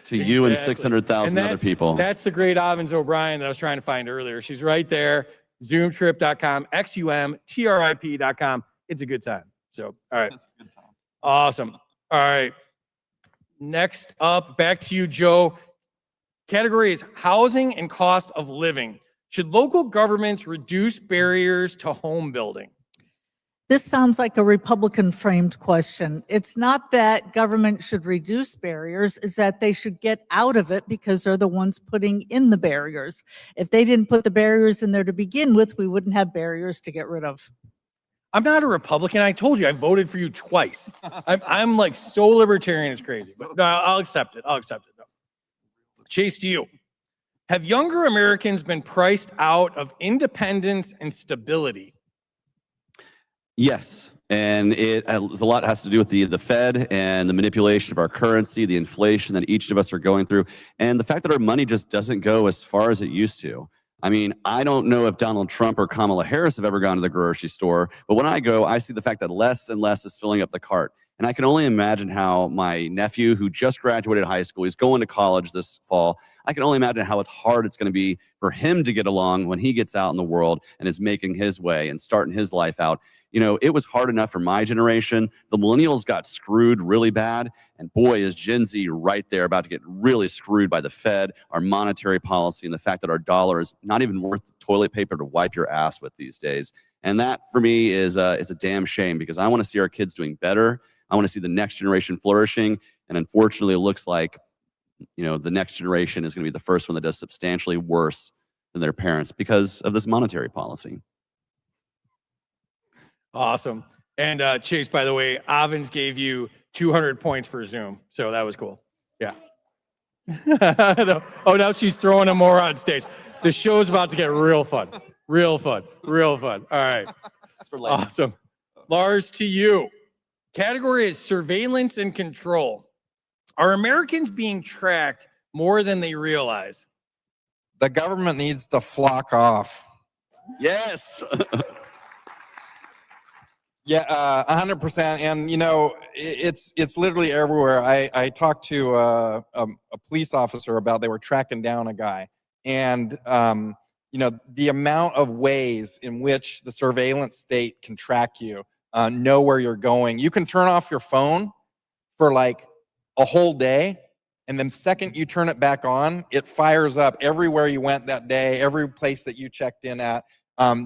To you and 600,000 other people. That's the great Ovens O'Brien that I was trying to find earlier. She's right there. Zoomtrip.com, XUMTRIP.com. It's a good time. So, all right. That's a good time. Awesome. All right. Next up, back to you, Joe. Category is housing and cost of living. Should local governments reduce barriers to home building? This sounds like a Republican framed question. It's not that government should reduce barriers, it's that they should get out of it because they're the ones putting in the barriers. If they didn't put the barriers in there to begin with, we wouldn't have barriers to get rid of. I'm not a Republican. I told you I voted for you twice. I'm like so libertarian, it's crazy. But no, I'll accept it. Though. Chase, to you. Have younger Americans been priced out of independence and stability? Yes, and a lot has to do with the Fed and the manipulation of our currency, the inflation that each of us are going through, and the fact that our money just doesn't go as far as it used to. I mean, I don't know if Donald Trump or Kamala Harris have ever gone to the grocery store, but when I go, I see the fact that less and less is filling up the cart. And I can only imagine how my nephew, who just graduated high school, he's going to college this fall. I can only imagine how hard it's going to be for him to get along when he gets out in the world and is making his way and starting his life out. You know, it was hard enough for my generation. The millennials got screwed really bad. And boy, is Gen Z right there about to get really screwed by the Fed, our monetary policy, and the fact that our dollar is not even worth toilet paper to wipe your ass with these days. And that, for me, is it's a damn shame, because I want to see our kids doing better. I want to see the next generation flourishing. And unfortunately, it looks like, you know, the next generation is going to be the first one that does substantially worse than their parents because of this monetary policy. Awesome. And Chase, by the way, Avins gave you 200 points for Zoom. So that was cool. Yeah. Oh, now she's throwing them more on stage. The show's about to get real fun. Real fun. Real fun. All right. Awesome. Lars, to you. Category is surveillance and control. Are Americans being tracked more than they realize? The government needs to flock off. Yes. Yeah, 100%. And, you know, it's literally everywhere. I talked to a police officer about, they were tracking down a guy. And, you know, the amount of ways in which the surveillance state can track you, know where you're going. You can turn off your phone for like a whole day. And then the second you turn it back on, it fires up everywhere you went that day, every place that you checked in at.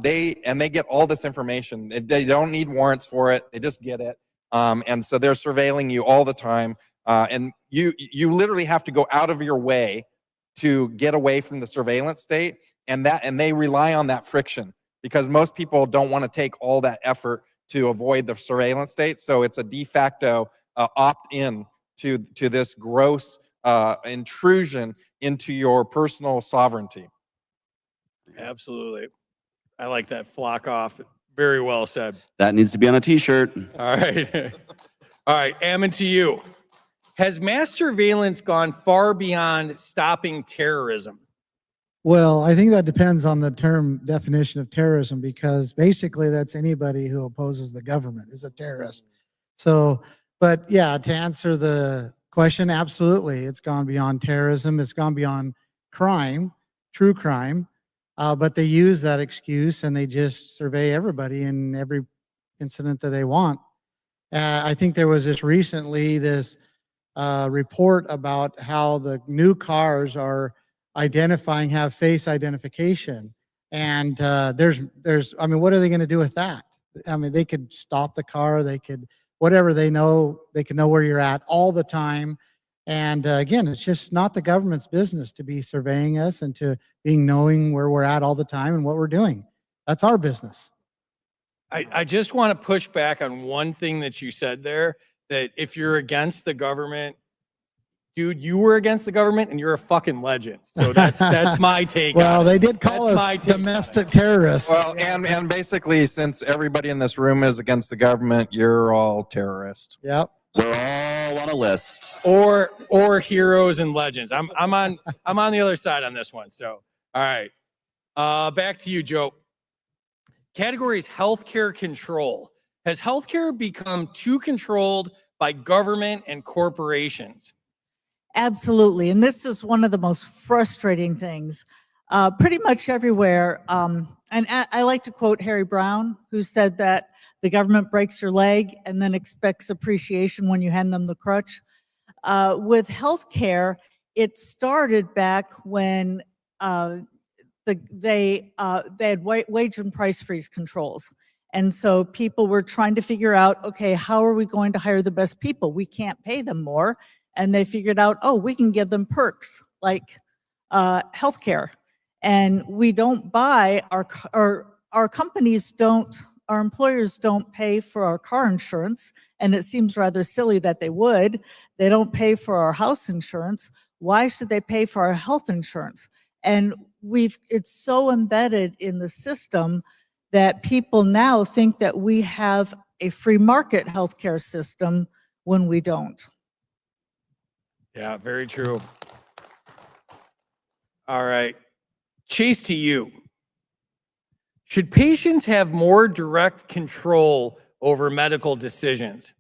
They get all this information. They don't need warrants for it. They just get it. And so they're surveilling you all the time. And you literally have to go out of your way to get away from the surveillance state. And they rely on that friction, because most people don't want to take all that effort to avoid the surveillance state. So it's a de facto opt-in to this gross intrusion into your personal sovereignty. Absolutely. I like that. Flock off. Very well said. That needs to be on a t-shirt. All right. All right. Ammon, to you. Has mass surveillance gone far beyond stopping terrorism? Well, I think that depends on the term definition of terrorism, because basically that's anybody who opposes the government is a terrorist. So, but yeah, to answer the question, absolutely. It's gone beyond terrorism. It's gone beyond crime, true crime. But they use that excuse and they just survey everybody in every incident that they want. I think there was this report about how the new cars are have face identification. And I mean, what are they going to do with that? I mean, they could stop the car, they could, whatever they know, they can know where you're at all the time. And again, it's just not the government's business to be surveying us and to knowing where we're at all the time and what we're doing. That's our business. I just want to push back on one thing that you said there, that if you're against the government, dude, you were against the government and you're a fucking legend. So that's my take. Well, they did call us domestic terrorists. Well, and basically, since everybody in this room is against the government, you're all terrorists. Yep. We're all on a list. Or heroes and legends. I'm on the other side on this one. So, all right. Back to you, Joe. Category is healthcare control. Has healthcare become too controlled by government and corporations? Absolutely. And this is one of the most frustrating things. Pretty much everywhere. And I like to quote Harry Brown, who said that the government breaks your leg and then expects appreciation when you hand them the crutch. With healthcare, it started back when they had wage and price freeze controls. And so people were trying to figure out, okay, how are we going to hire the best people? We can't pay them more. And they figured out, oh, we can give them perks like healthcare. And we don't buy our companies don't, our employers don't pay for our car insurance, and it seems rather silly that they would. They don't pay for our house insurance. Why should they pay for our health insurance? And it's so embedded in the system that people now think that we have a free market healthcare system when we don't. Yeah, very true. All right. Chase, to you. Should patients have more direct control over medical decisions?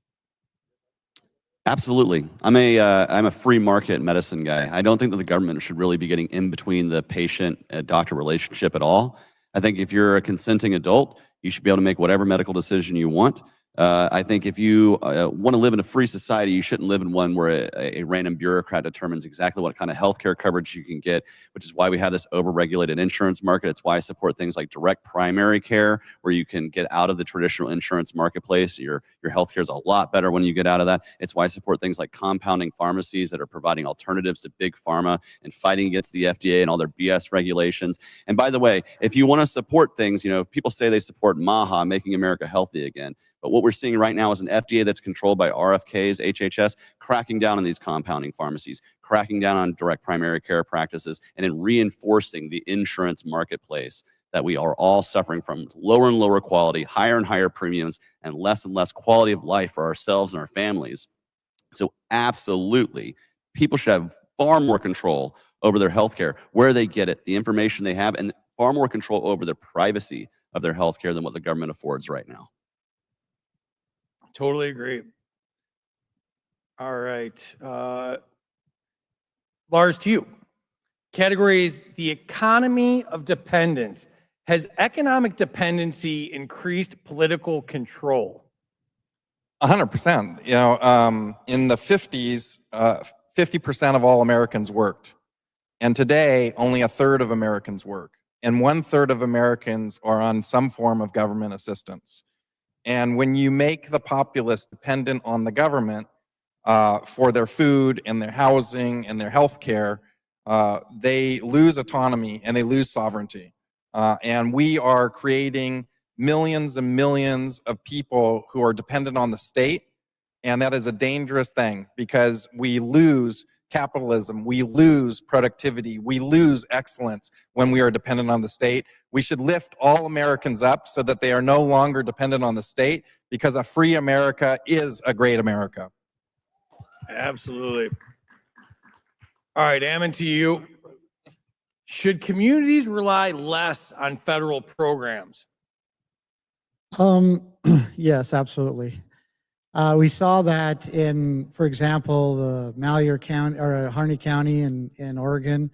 Absolutely. I'm a free market medicine guy. I don't think that the government should really be getting in between the patient doctor relationship at all. I think if you're a consenting adult, you should be able to make whatever medical decision you want. I think if you want to live in a free society, you shouldn't live in one where a random bureaucrat determines exactly what kind of healthcare coverage you can get, which is why we have this overregulated insurance market. It's why I support things like direct primary care, where you can get out of the traditional insurance marketplace. Your healthcare is a lot better when you get out of that. It's why I support things like compounding pharmacies that are providing alternatives to big pharma and fighting against the FDA and all their BS regulations. And by the way, if you want to support things, people say they support MAHA, Making America Healthy Again. But what we're seeing right now is an FDA that's controlled by RFKs, HHS, cracking down on these compounding pharmacies, cracking down on direct primary care practices, and in reinforcing the insurance marketplace that we are all suffering from lower and lower quality, higher and higher premiums, and less quality of life for ourselves and our families. So absolutely, people should have far more control over their healthcare, where they get it, the information they have, and far more control over the privacy of their healthcare than what the government affords right now. Totally agree. All right. Lars, to you. Categories the economy of dependence. Has economic dependency increased political control? 100%. In the 50s, 50% of all Americans worked. And today, only a third of Americans work. And 1/3 of Americans are on some form of government assistance. And when you make the populace dependent on the government for their food and their housing and their health care, they lose autonomy and they lose sovereignty. And we are creating millions and millions of people who are dependent on the state. And that is a dangerous thing, because we lose capitalism, we lose productivity, we lose excellence when we are dependent on the state. We should lift all Americans up so that they are no longer dependent on the state, because a free America is a great America. Absolutely. All right, Ammon, to you. Should communities rely less on federal programs? Yes, absolutely. We saw that in, for example, the Malheur County or Harney County in Oregon,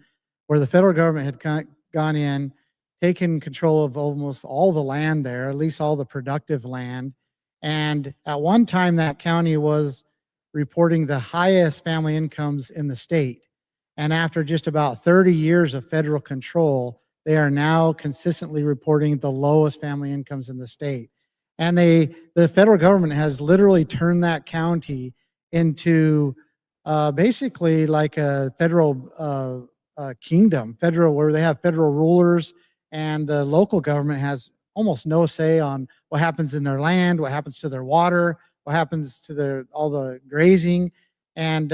where the federal government had gone in, taken control of almost all the land there, at least all the productive land. And at one time, that county was reporting the highest family incomes in the state. And after just about 30 years of federal control, they are now consistently reporting the lowest family incomes in the state. And the federal government has literally turned that county into basically like a federal kingdom, where they have federal rulers, and the local government has almost no say on what happens in their land, what happens to their water, what happens to all the grazing. And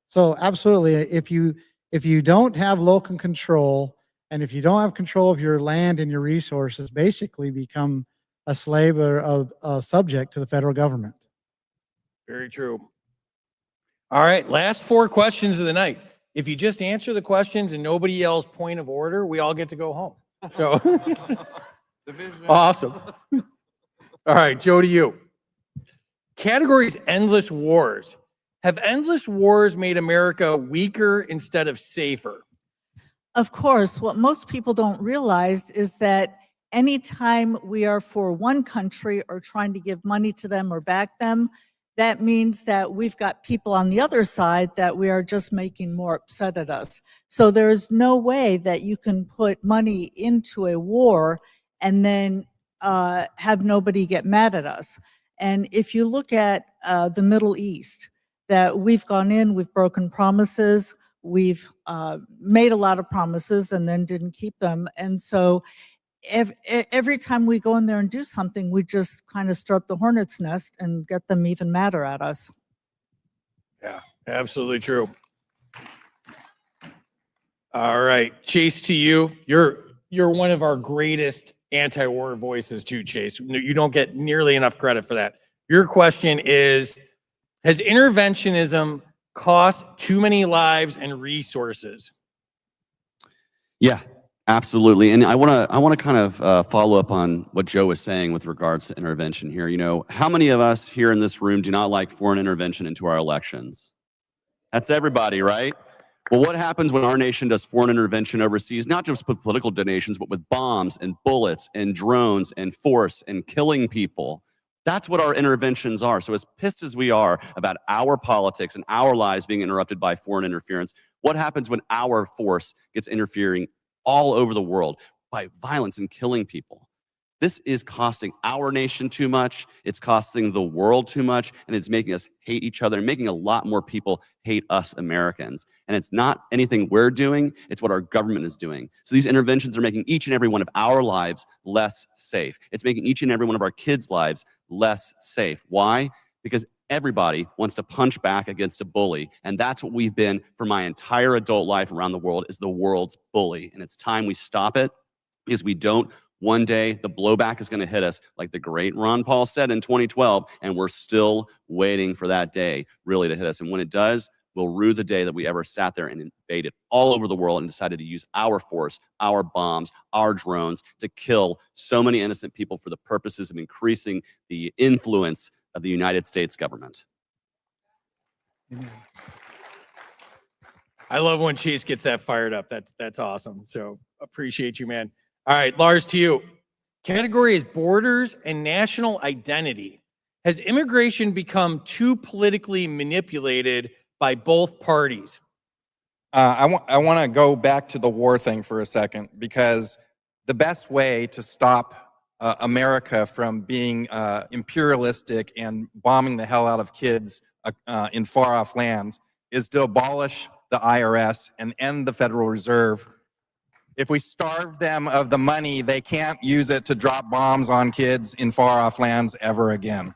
so absolutely, if you don't have local control, and if you don't have control of your land and your resources, basically become a slave or a subject to the federal government. Very true. All right, last 4 questions of the night. If you just answer the questions and nobody yells point of order, we all get to go home. So awesome. All right, Joe, to you. Categories endless wars. Have endless wars made America weaker instead of safer? Of course, what most people don't realize is that anytime we are for one country or trying to give money to them or back them, that means that we've got people on the other side that we are just making more upset at us. So there is no way that you can put money into a war and then have nobody get mad at us. And if you look at the Middle East, that we've gone in, we've broken promises, we've made a lot of promises and then didn't keep them. And so every time we go in there and do something, we just kind of stir up the hornet's nest and get them even madder at us. Yeah, absolutely true. All right, Chase, to you. You're one of our greatest anti-war voices too, Chase. You don't get nearly enough credit for that. Your question is, has interventionism cost too many lives and resources? Yeah, Absolutely. And I want to kind of follow up on what Joe was saying with regards to intervention here. You know, how many of us here in this room do not like foreign intervention into our elections? That's everybody, right? Well, what happens when our nation does foreign intervention overseas, not just with political donations, but with bombs and bullets and drones and force and killing people? That's what our interventions are. So as pissed as we are about our politics and our lives being interrupted by foreign interference, what happens when our force gets interfering all over the world by violence and killing people? This is costing our nation too much. It's costing the world too much, and it's making us hate each other and making a lot more people hate us Americans. And it's not anything we're doing, it's what our government is doing. So these interventions are making each and every one of our lives less safe. It's making each and every one of our kids' lives less safe. Why? Because everybody wants to punch back against a bully. And that's what we've been for my entire adult life around the world, is the world's bully. And it's time we stop it, because we don't. One day, the blowback is going to hit us, like the great Ron Paul said in 2012, and we're still waiting for that day really to hit us. And when it does, we'll rue the day that we ever sat there and invaded all over the world and decided to use our force, our bombs, our drones to kill so many innocent people for the purposes of increasing the influence of the United States government. I love when Chase gets that fired up. That's awesome. So appreciate you, man. All right, Lars, to you. Category is borders and national identity. Has immigration become too politically manipulated by both parties? I want to go back to the war thing for a second, because the best way to stop America from being imperialistic and bombing the hell out of kids in far-off lands is to abolish the IRS and end the Federal Reserve. If we starve them of the money, they can't use it to drop bombs on kids in far-off lands ever again.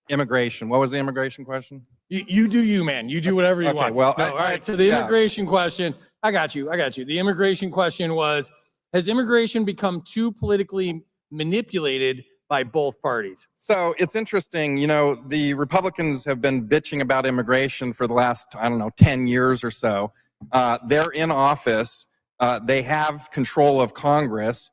Immigration. What was the immigration question? You do you, man. You do whatever you want. Well, no, all right. So the immigration question, I got you. The immigration question was, has immigration become too politically manipulated by both parties? So it's interesting, you know, the Republicans have been bitching about immigration for the last, 10 years or so. They're in office. They have control of Congress.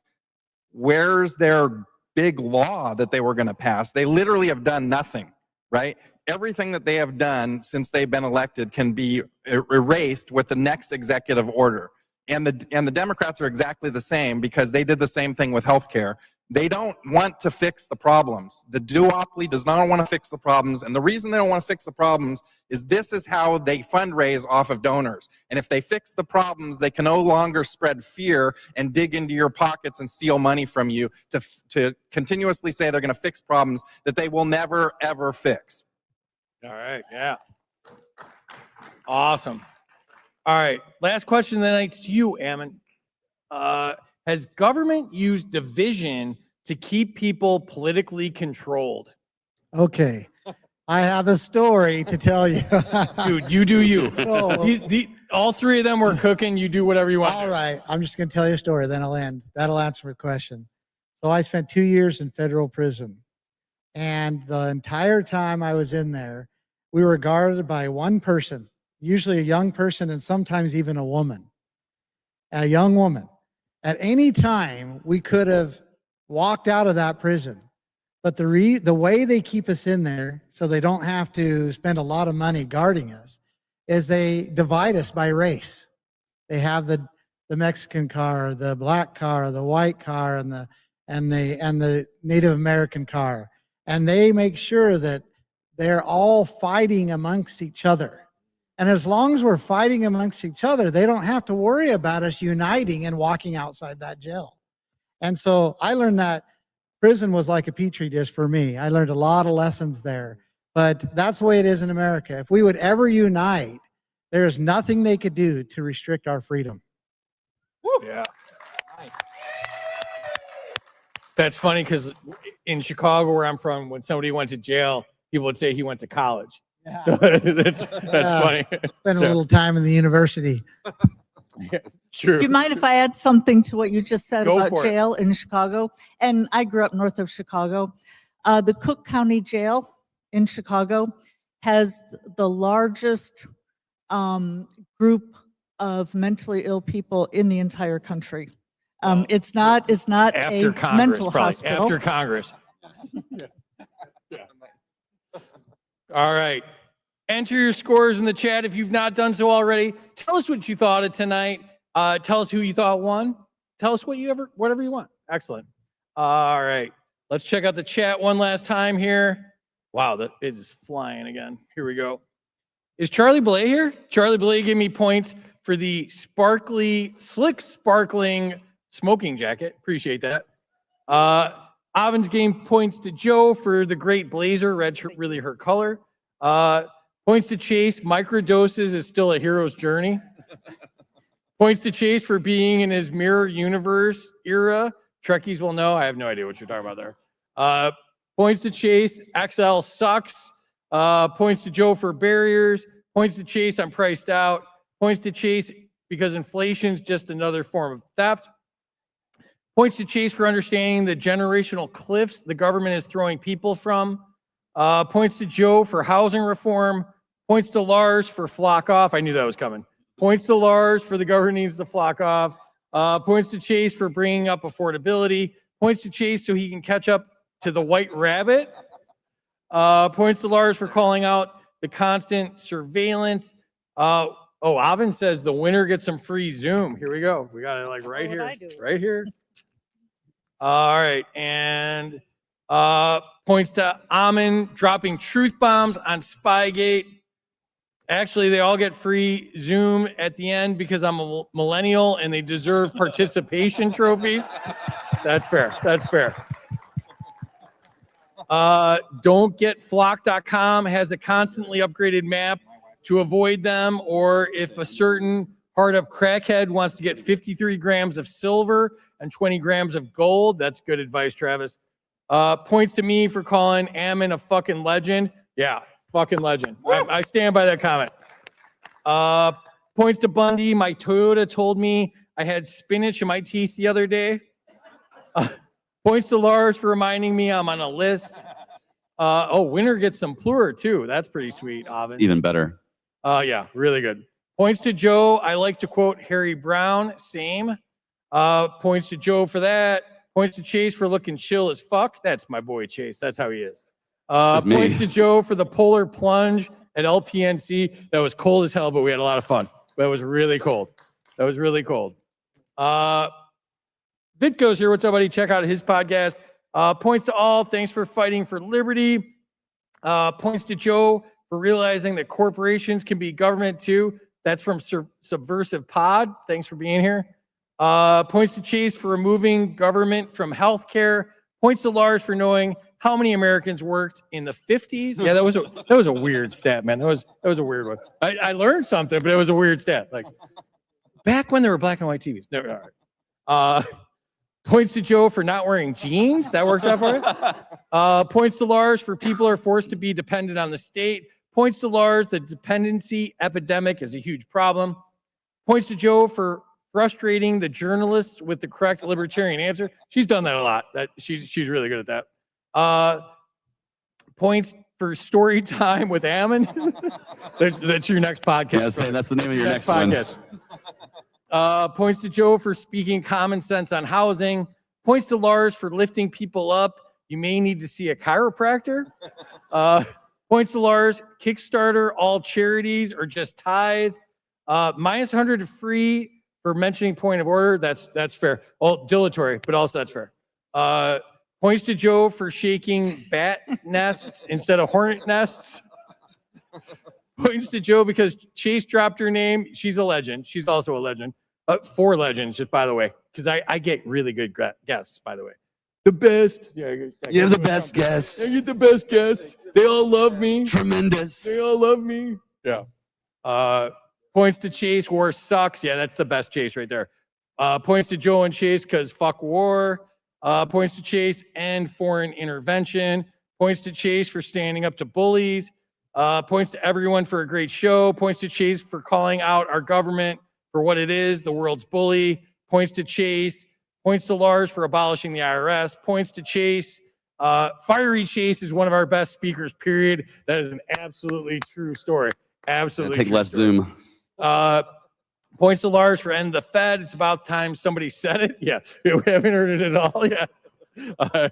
Where's their big law that they were going to pass? They literally have done nothing, right? Everything that they have done since they've been elected can be erased with the next executive order. And the Democrats are exactly the same, because they did the same thing with healthcare. They don't want to fix the problems. The duopoly does not want to fix the problems. And the reason they don't want to fix the problems is this is how they fundraise off of donors. And if they fix the problems, they can no longer spread fear and dig into your pockets and steal money from you to continuously say they're going to fix problems that they will never, ever fix. All right. Yeah. Awesome. All right. Last question of the night to you, Ammon. Has government used division to keep people politically controlled? Okay. I have a story to tell you. Dude, you do you. So, all three of them were cooking. You do whatever you want. all right. I'm just going to tell you a story, then I'll end. That'll answer the question. So I spent 2 years in federal prison. And the entire time I was in there, we were guarded by one person, usually a young person, and sometimes even a woman, a young woman. At any time, we could have walked out of that prison. But the way they keep us in there, so they don't have to spend a lot of money guarding us, is they divide us by race. They have the Mexican car, the black car, the white car, and the Native American car. And they make sure that they're all fighting amongst each other. And as long as we're fighting amongst each other, they don't have to worry about us uniting and walking outside that jail. And so I learned that prison was like a petri dish for me. I learned a lot of lessons there. But that's the way it is in America. If we would ever unite, there's nothing they could do to restrict our freedom. Woo. Yeah. Nice. That's funny, because in Chicago, where I'm from, when somebody went to jail, people would say he went to college. Yeah. So that's funny. Spend a little time in the university. Yeah, true. Do you mind if I add something to what you just said Go about for it. jail in Chicago? And I grew up north of Chicago. The Cook County Jail in Chicago has the largest group of mentally ill people in the entire country. It's not After a Congress, mental probably. hospital. After Congress. All right. Enter your scores in the chat if you've not done so already. Tell us what you thought of tonight. Tell us who you thought won. Tell us whatever you want. Excellent. All right. Let's check out the chat one last time here. Wow, it is flying again. Here we go. Is Charlie Blay here? Charlie Blay gave me points for the slick, sparkling smoking jacket. Appreciate that. Avens gave points to Joe for the great blazer. Red really her color. Points to Chase. Microdoses is still a hero's journey. Points to Chase for being in his mirror universe era. Trekkies will know. I have no idea what you're talking about there. Points to Chase. XL sucks. Points to Joe for barriers. Points to Chase. I'm priced out. Points to Chase because inflation's just another form of theft. Points to Chase for understanding the generational cliffs the government is throwing people from. Points to Joe for housing reform. Points to Lars for flock off. I knew that was coming. Points to Lars for the government needs to flock off. Points to Chase for bringing up affordability. Points to Chase so he can catch up to the white rabbit. Points to Lars for calling out the constant surveillance. Avin says the winner gets some free Zoom. Here we go. We got it like right here. Right here. All right. And points to Ammon dropping truth bombs on Spygate. Actually, they all get free Zoom at the end because I'm a millennial and they deserve participation trophies. That's fair. That's fair. Don'tgetflock.com has a constantly upgraded map to avoid them, or if a certain hard up crackhead wants to get 53 grams of silver and 20 grams of gold. That's good advice, Travis. Points to me for calling Ammon a fucking legend. Yeah, fucking legend. I stand by that comment. Points to Bundy. My Toyota told me I had spinach in my teeth the other day. Points to Lars for reminding me I'm on a list. Winner gets some plur too. That's pretty sweet, Avin. Even better. Yeah, really good. Points to Joe. I like to quote Harry Brown. Same. Points to Joe for that. Points to Chase for looking chill as fuck. That's my boy Chase. That's how he is. Points to Joe for the polar plunge at LPNC. That was cold as hell, but we had a lot of fun. That was really cold. That was really cold. Vitko's here. What's up, buddy? Check out his podcast. Points to all. Thanks for fighting for liberty. Points to Joe for realizing that corporations can be government too. That's from Subversive Pod. Thanks for being here. Points to Chase for removing government from healthcare. Points to Lars for knowing how many Americans worked in the 50s. Yeah, that was a weird stat, man. That was a weird one. I learned something, but it was a weird stat. Like back when there were black and white TVs. No, all right. Points to Joe for not wearing jeans. That worked out for you. Points to Lars for people are forced to be dependent on the state. Points to Lars, the dependency epidemic is a huge problem. Points to Joe for frustrating the journalists with the correct libertarian answer. She's done that a lot. She's really good at that. Points for story time with Ammon. That's your next podcast. Yeah, that's the name of your next podcast. Points to Joe for speaking common sense on housing. Points to Lars for lifting people up. You may need to see a chiropractor. Points to Lars, Kickstarter, all charities, or just tithe. Minus 100 to free for mentioning point of order. That's fair. Well, dilatory, but also that's fair. Points to Joe for shaking bat nests instead of hornet nests. Points to Joe because Chase dropped her name. She's a legend. She's also a legend. 4 legends, just by the way, because I get really good guests, by the way. The best. Yeah, You have the best guests. I get the best guests. They all love me. Tremendous. They all love me. Yeah. Points to Chase. War sucks. Yeah, that's the best Chase right there. Points to Joe and Chase because fuck war. Points to Chase and foreign intervention. Points to Chase for standing up to bullies. Points to everyone for a great show. Points to Chase for calling out our government for what it is, the world's bully. Points to Chase. Points to Lars for abolishing the IRS. Points to Chase. Fiery Chase is one of our best speakers, period. That is an absolutely true story. Absolutely. Take less Zoom. Points to Lars for end the Fed. It's about time somebody said it. Yeah, we haven't heard it at all. Yeah.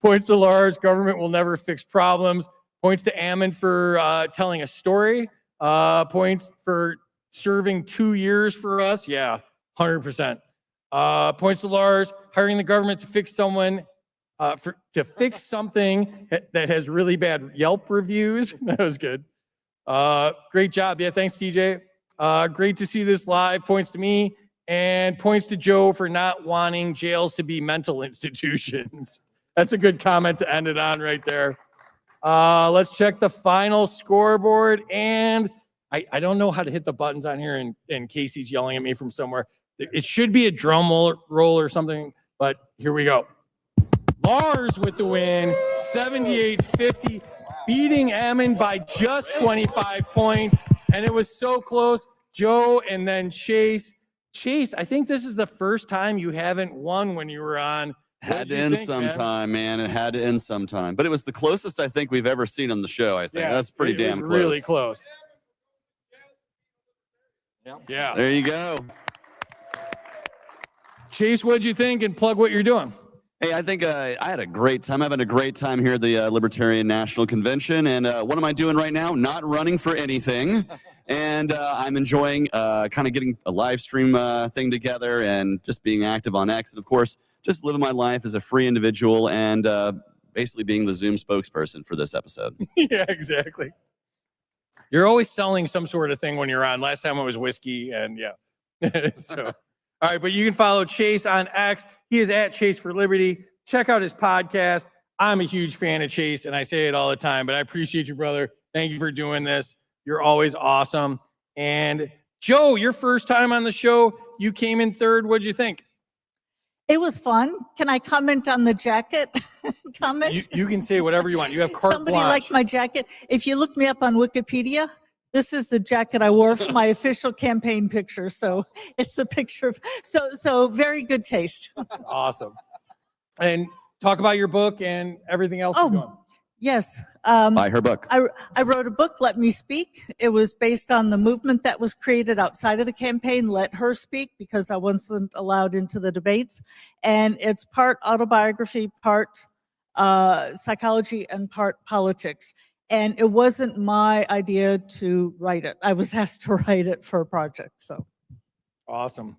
Points to Lars. Government will never fix problems. Points to Ammon for telling a story. Points for serving 2 years for us. Yeah, 100%. Points to Lars. Hiring the government to fix someone. To fix something that has really bad Yelp reviews. That was good. Great job. Yeah, thanks, TJ. Great to see this live. Points to me. And points to Joe for not wanting jails to be mental institutions. That's a good comment to end it on right there. Let's check the final scoreboard. And I don't know how to hit the buttons on here, and Casey's yelling at me from somewhere. It should be a drum roll or something, but here we go. Lars with the win, 78-50, beating Ammon by just 25 points. And it was so close. Joe and then Chase. Chase, I think this is the first time you haven't won when you were on. Had to end sometime, man. It had to end sometime. But it was the closest I think we've ever seen on the show, I think. Yeah, that's pretty damn close. Really close. Yeah. There you go. Chase, what'd you think? And plug what you're doing. Hey, I think I had a great time. I'm having a great time here at the Libertarian National Convention. And what am I doing right now? Not running for anything. And I'm enjoying kind of getting a live stream thing together and just being active on X. And of course, just living my life as a free individual and basically being the Zoom spokesperson for this episode. Yeah, exactly. You're always selling some sort of thing when you're on. Last time it was whiskey, and yeah. So, all right, but you can follow Chase on X. He is at Chase for Liberty. Check out his podcast. I'm a huge fan of Chase, and I say it all the time, but I appreciate you, brother. Thank you for doing this. You're always awesome. And Joe, your first time on the show, you came in third. What'd you think? It was fun. Can I comment on the jacket? You can say whatever you want. You have carte Somebody blanche. liked my jacket. If you look me up on Wikipedia, this is the jacket I wore for my official campaign picture. So it's the picture of, so very good taste. Awesome. And talk about your book and everything else you're doing. Yes. Buy her book. I wrote a book, Let Me Speak. It was based on the movement that was created outside of the campaign, Let Her Speak, because I wasn't allowed into the debates. And it's part autobiography, part psychology, and part politics. And it wasn't my idea to write it. I was asked to write it for a project. So awesome.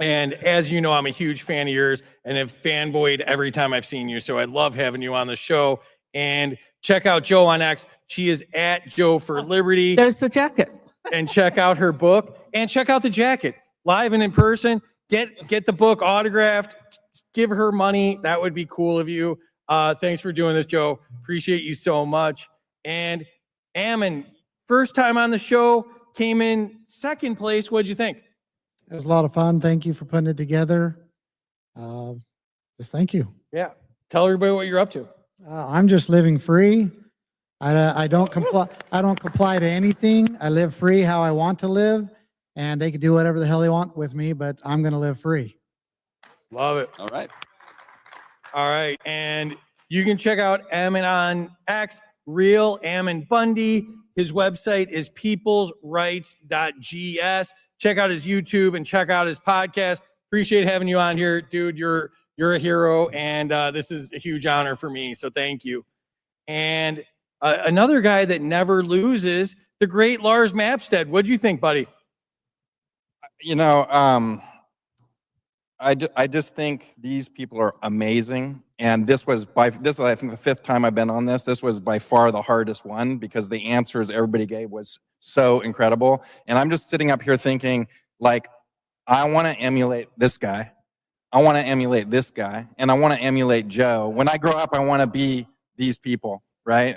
And as you know, I'm a huge fan of yours and have fanboyed every time I've seen you. So I love having you on the show. And check out Joe on X. She is at Joe for Liberty. there's the jacket. And check out her book and check out the jacket live and in person. Get the book autographed. Give her money. That would be cool of you. Thanks for doing this, Joe. Appreciate you so much. And Ammon, first time on the show, came in second place. What'd you think? It was a lot of fun. Thank you for putting it together. Just thank you. Yeah. Tell everybody what you're up to. I'm just living free. I don't comply. I don't comply to anything. I live free how I want to live, and they can do whatever the hell they want with me. But I'm going to live free. Love it. All right. All right. And you can check out Ammon on X, Real Ammon Bundy. His website is peoplesrights.gs. Check out his YouTube and check out his podcast. Appreciate having you on here, dude. You're a hero, and this is a huge honor for me, so thank you. And another guy that never loses, the great Lars Mapstead. What'd you think, buddy? You know, I just think these people are amazing. And this is I think the fifth time I've been on this. This was by far the hardest one because the answers everybody gave was so incredible. And I'm just sitting up here thinking, like, I want to emulate this guy. I want to emulate this guy, and I want to emulate Joe. When I grow up, I want to be these people, right?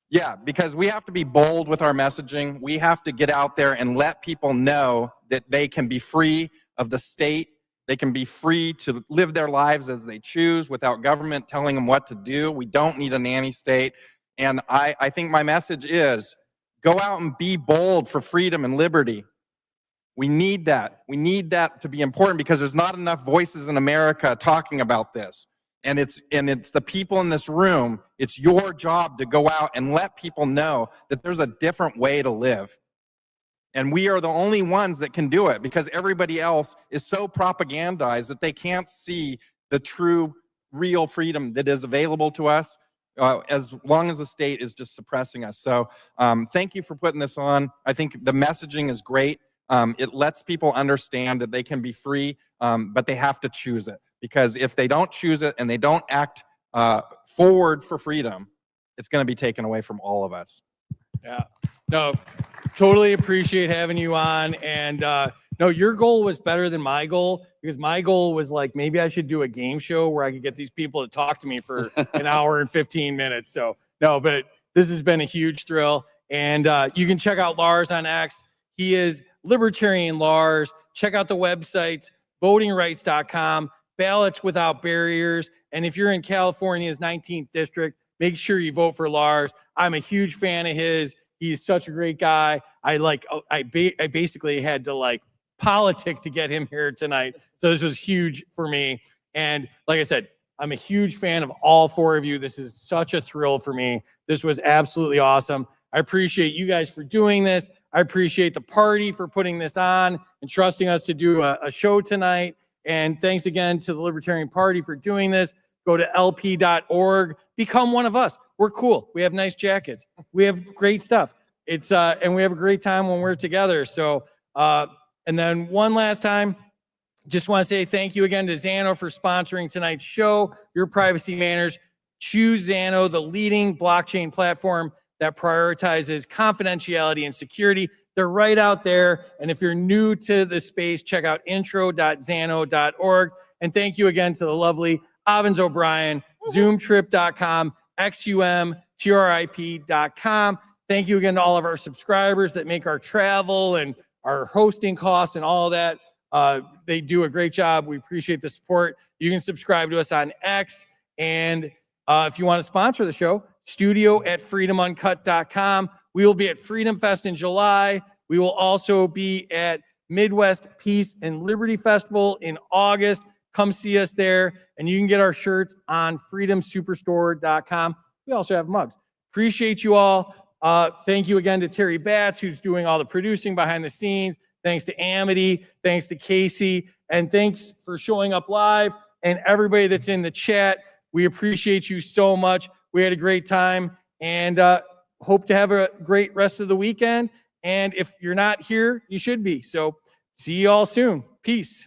Yeah, because we have to be bold with our messaging. We have to get out there and let people know that they can be free of the state. They can be free to live their lives as they choose without government telling them what to do. We don't need a nanny state. And I think my message is go out and be bold for freedom and liberty. We need that. We need that to be important because there's not enough voices in America talking about this. And it's the people in this room, it's your job to go out and let people know that there's a different way to live. And we are the only ones that can do it because everybody else is so propagandized that they can't see the true, real freedom that is available to us as long as the state is just suppressing us. So thank you for putting this on. I think the messaging is great. It lets people understand that they can be free, but they have to choose it. Because if they don't choose it and they don't act forward for freedom, it's going to be taken away from all of us. Yeah, no, totally appreciate having you on. And no, your goal was better than my goal, because my goal was like, maybe I should do a game show where I could get these people to talk to me for an hour and 15 minutes. So no, but this has been a huge thrill. And you can check out Lars on X. He is Libertarian Lars. Check out the websites, votingrights.com, ballots without barriers. And if you're in California's 19th district, make sure you vote for Lars. I'm a huge fan of his. He's such a great guy. I basically had to politic to get him here tonight. So this was huge for me. And like I said, I'm a huge fan of all four of you. This is such a thrill for me. This was absolutely awesome. I appreciate you guys for doing this. I appreciate the party for putting this on and trusting us to do a show tonight. And thanks again to the Libertarian Party for doing this. Go to lp.org. Become one of us. We're cool. We have nice jackets. We have great stuff. It's and we have a great time when we're together. So and then one last time, just want to say thank you again to Xano for sponsoring tonight's show. Your privacy matters. Choose Xano, the leading blockchain platform that prioritizes confidentiality and security. They're right out there. And if you're new to the space, check out intro.xano.org. And thank you again to the lovely Avens O'Brien, zoomtrip.com, xumtrip.com. Thank you again to all of our subscribers that make our travel and our hosting costs and all of that. They do a great job. We appreciate the support. You can subscribe to us on X. And if you want to sponsor the show, studio@freedomuncut.com. We will be at Freedom Fest in July. We will also be at Midwest Peace and Liberty Festival in August. Come see us there. And you can get our shirts on freedomsuperstore.com. We also have mugs. Appreciate you all. Thank you again to Terry Batts, who's doing all the producing behind the scenes. Thanks to Amity. Thanks to Casey. And thanks for showing up live. And everybody that's in the chat, we appreciate you so much. We had a great time and hope to have a great rest of the weekend. And if you're not here, you should be. So see you all soon. Peace.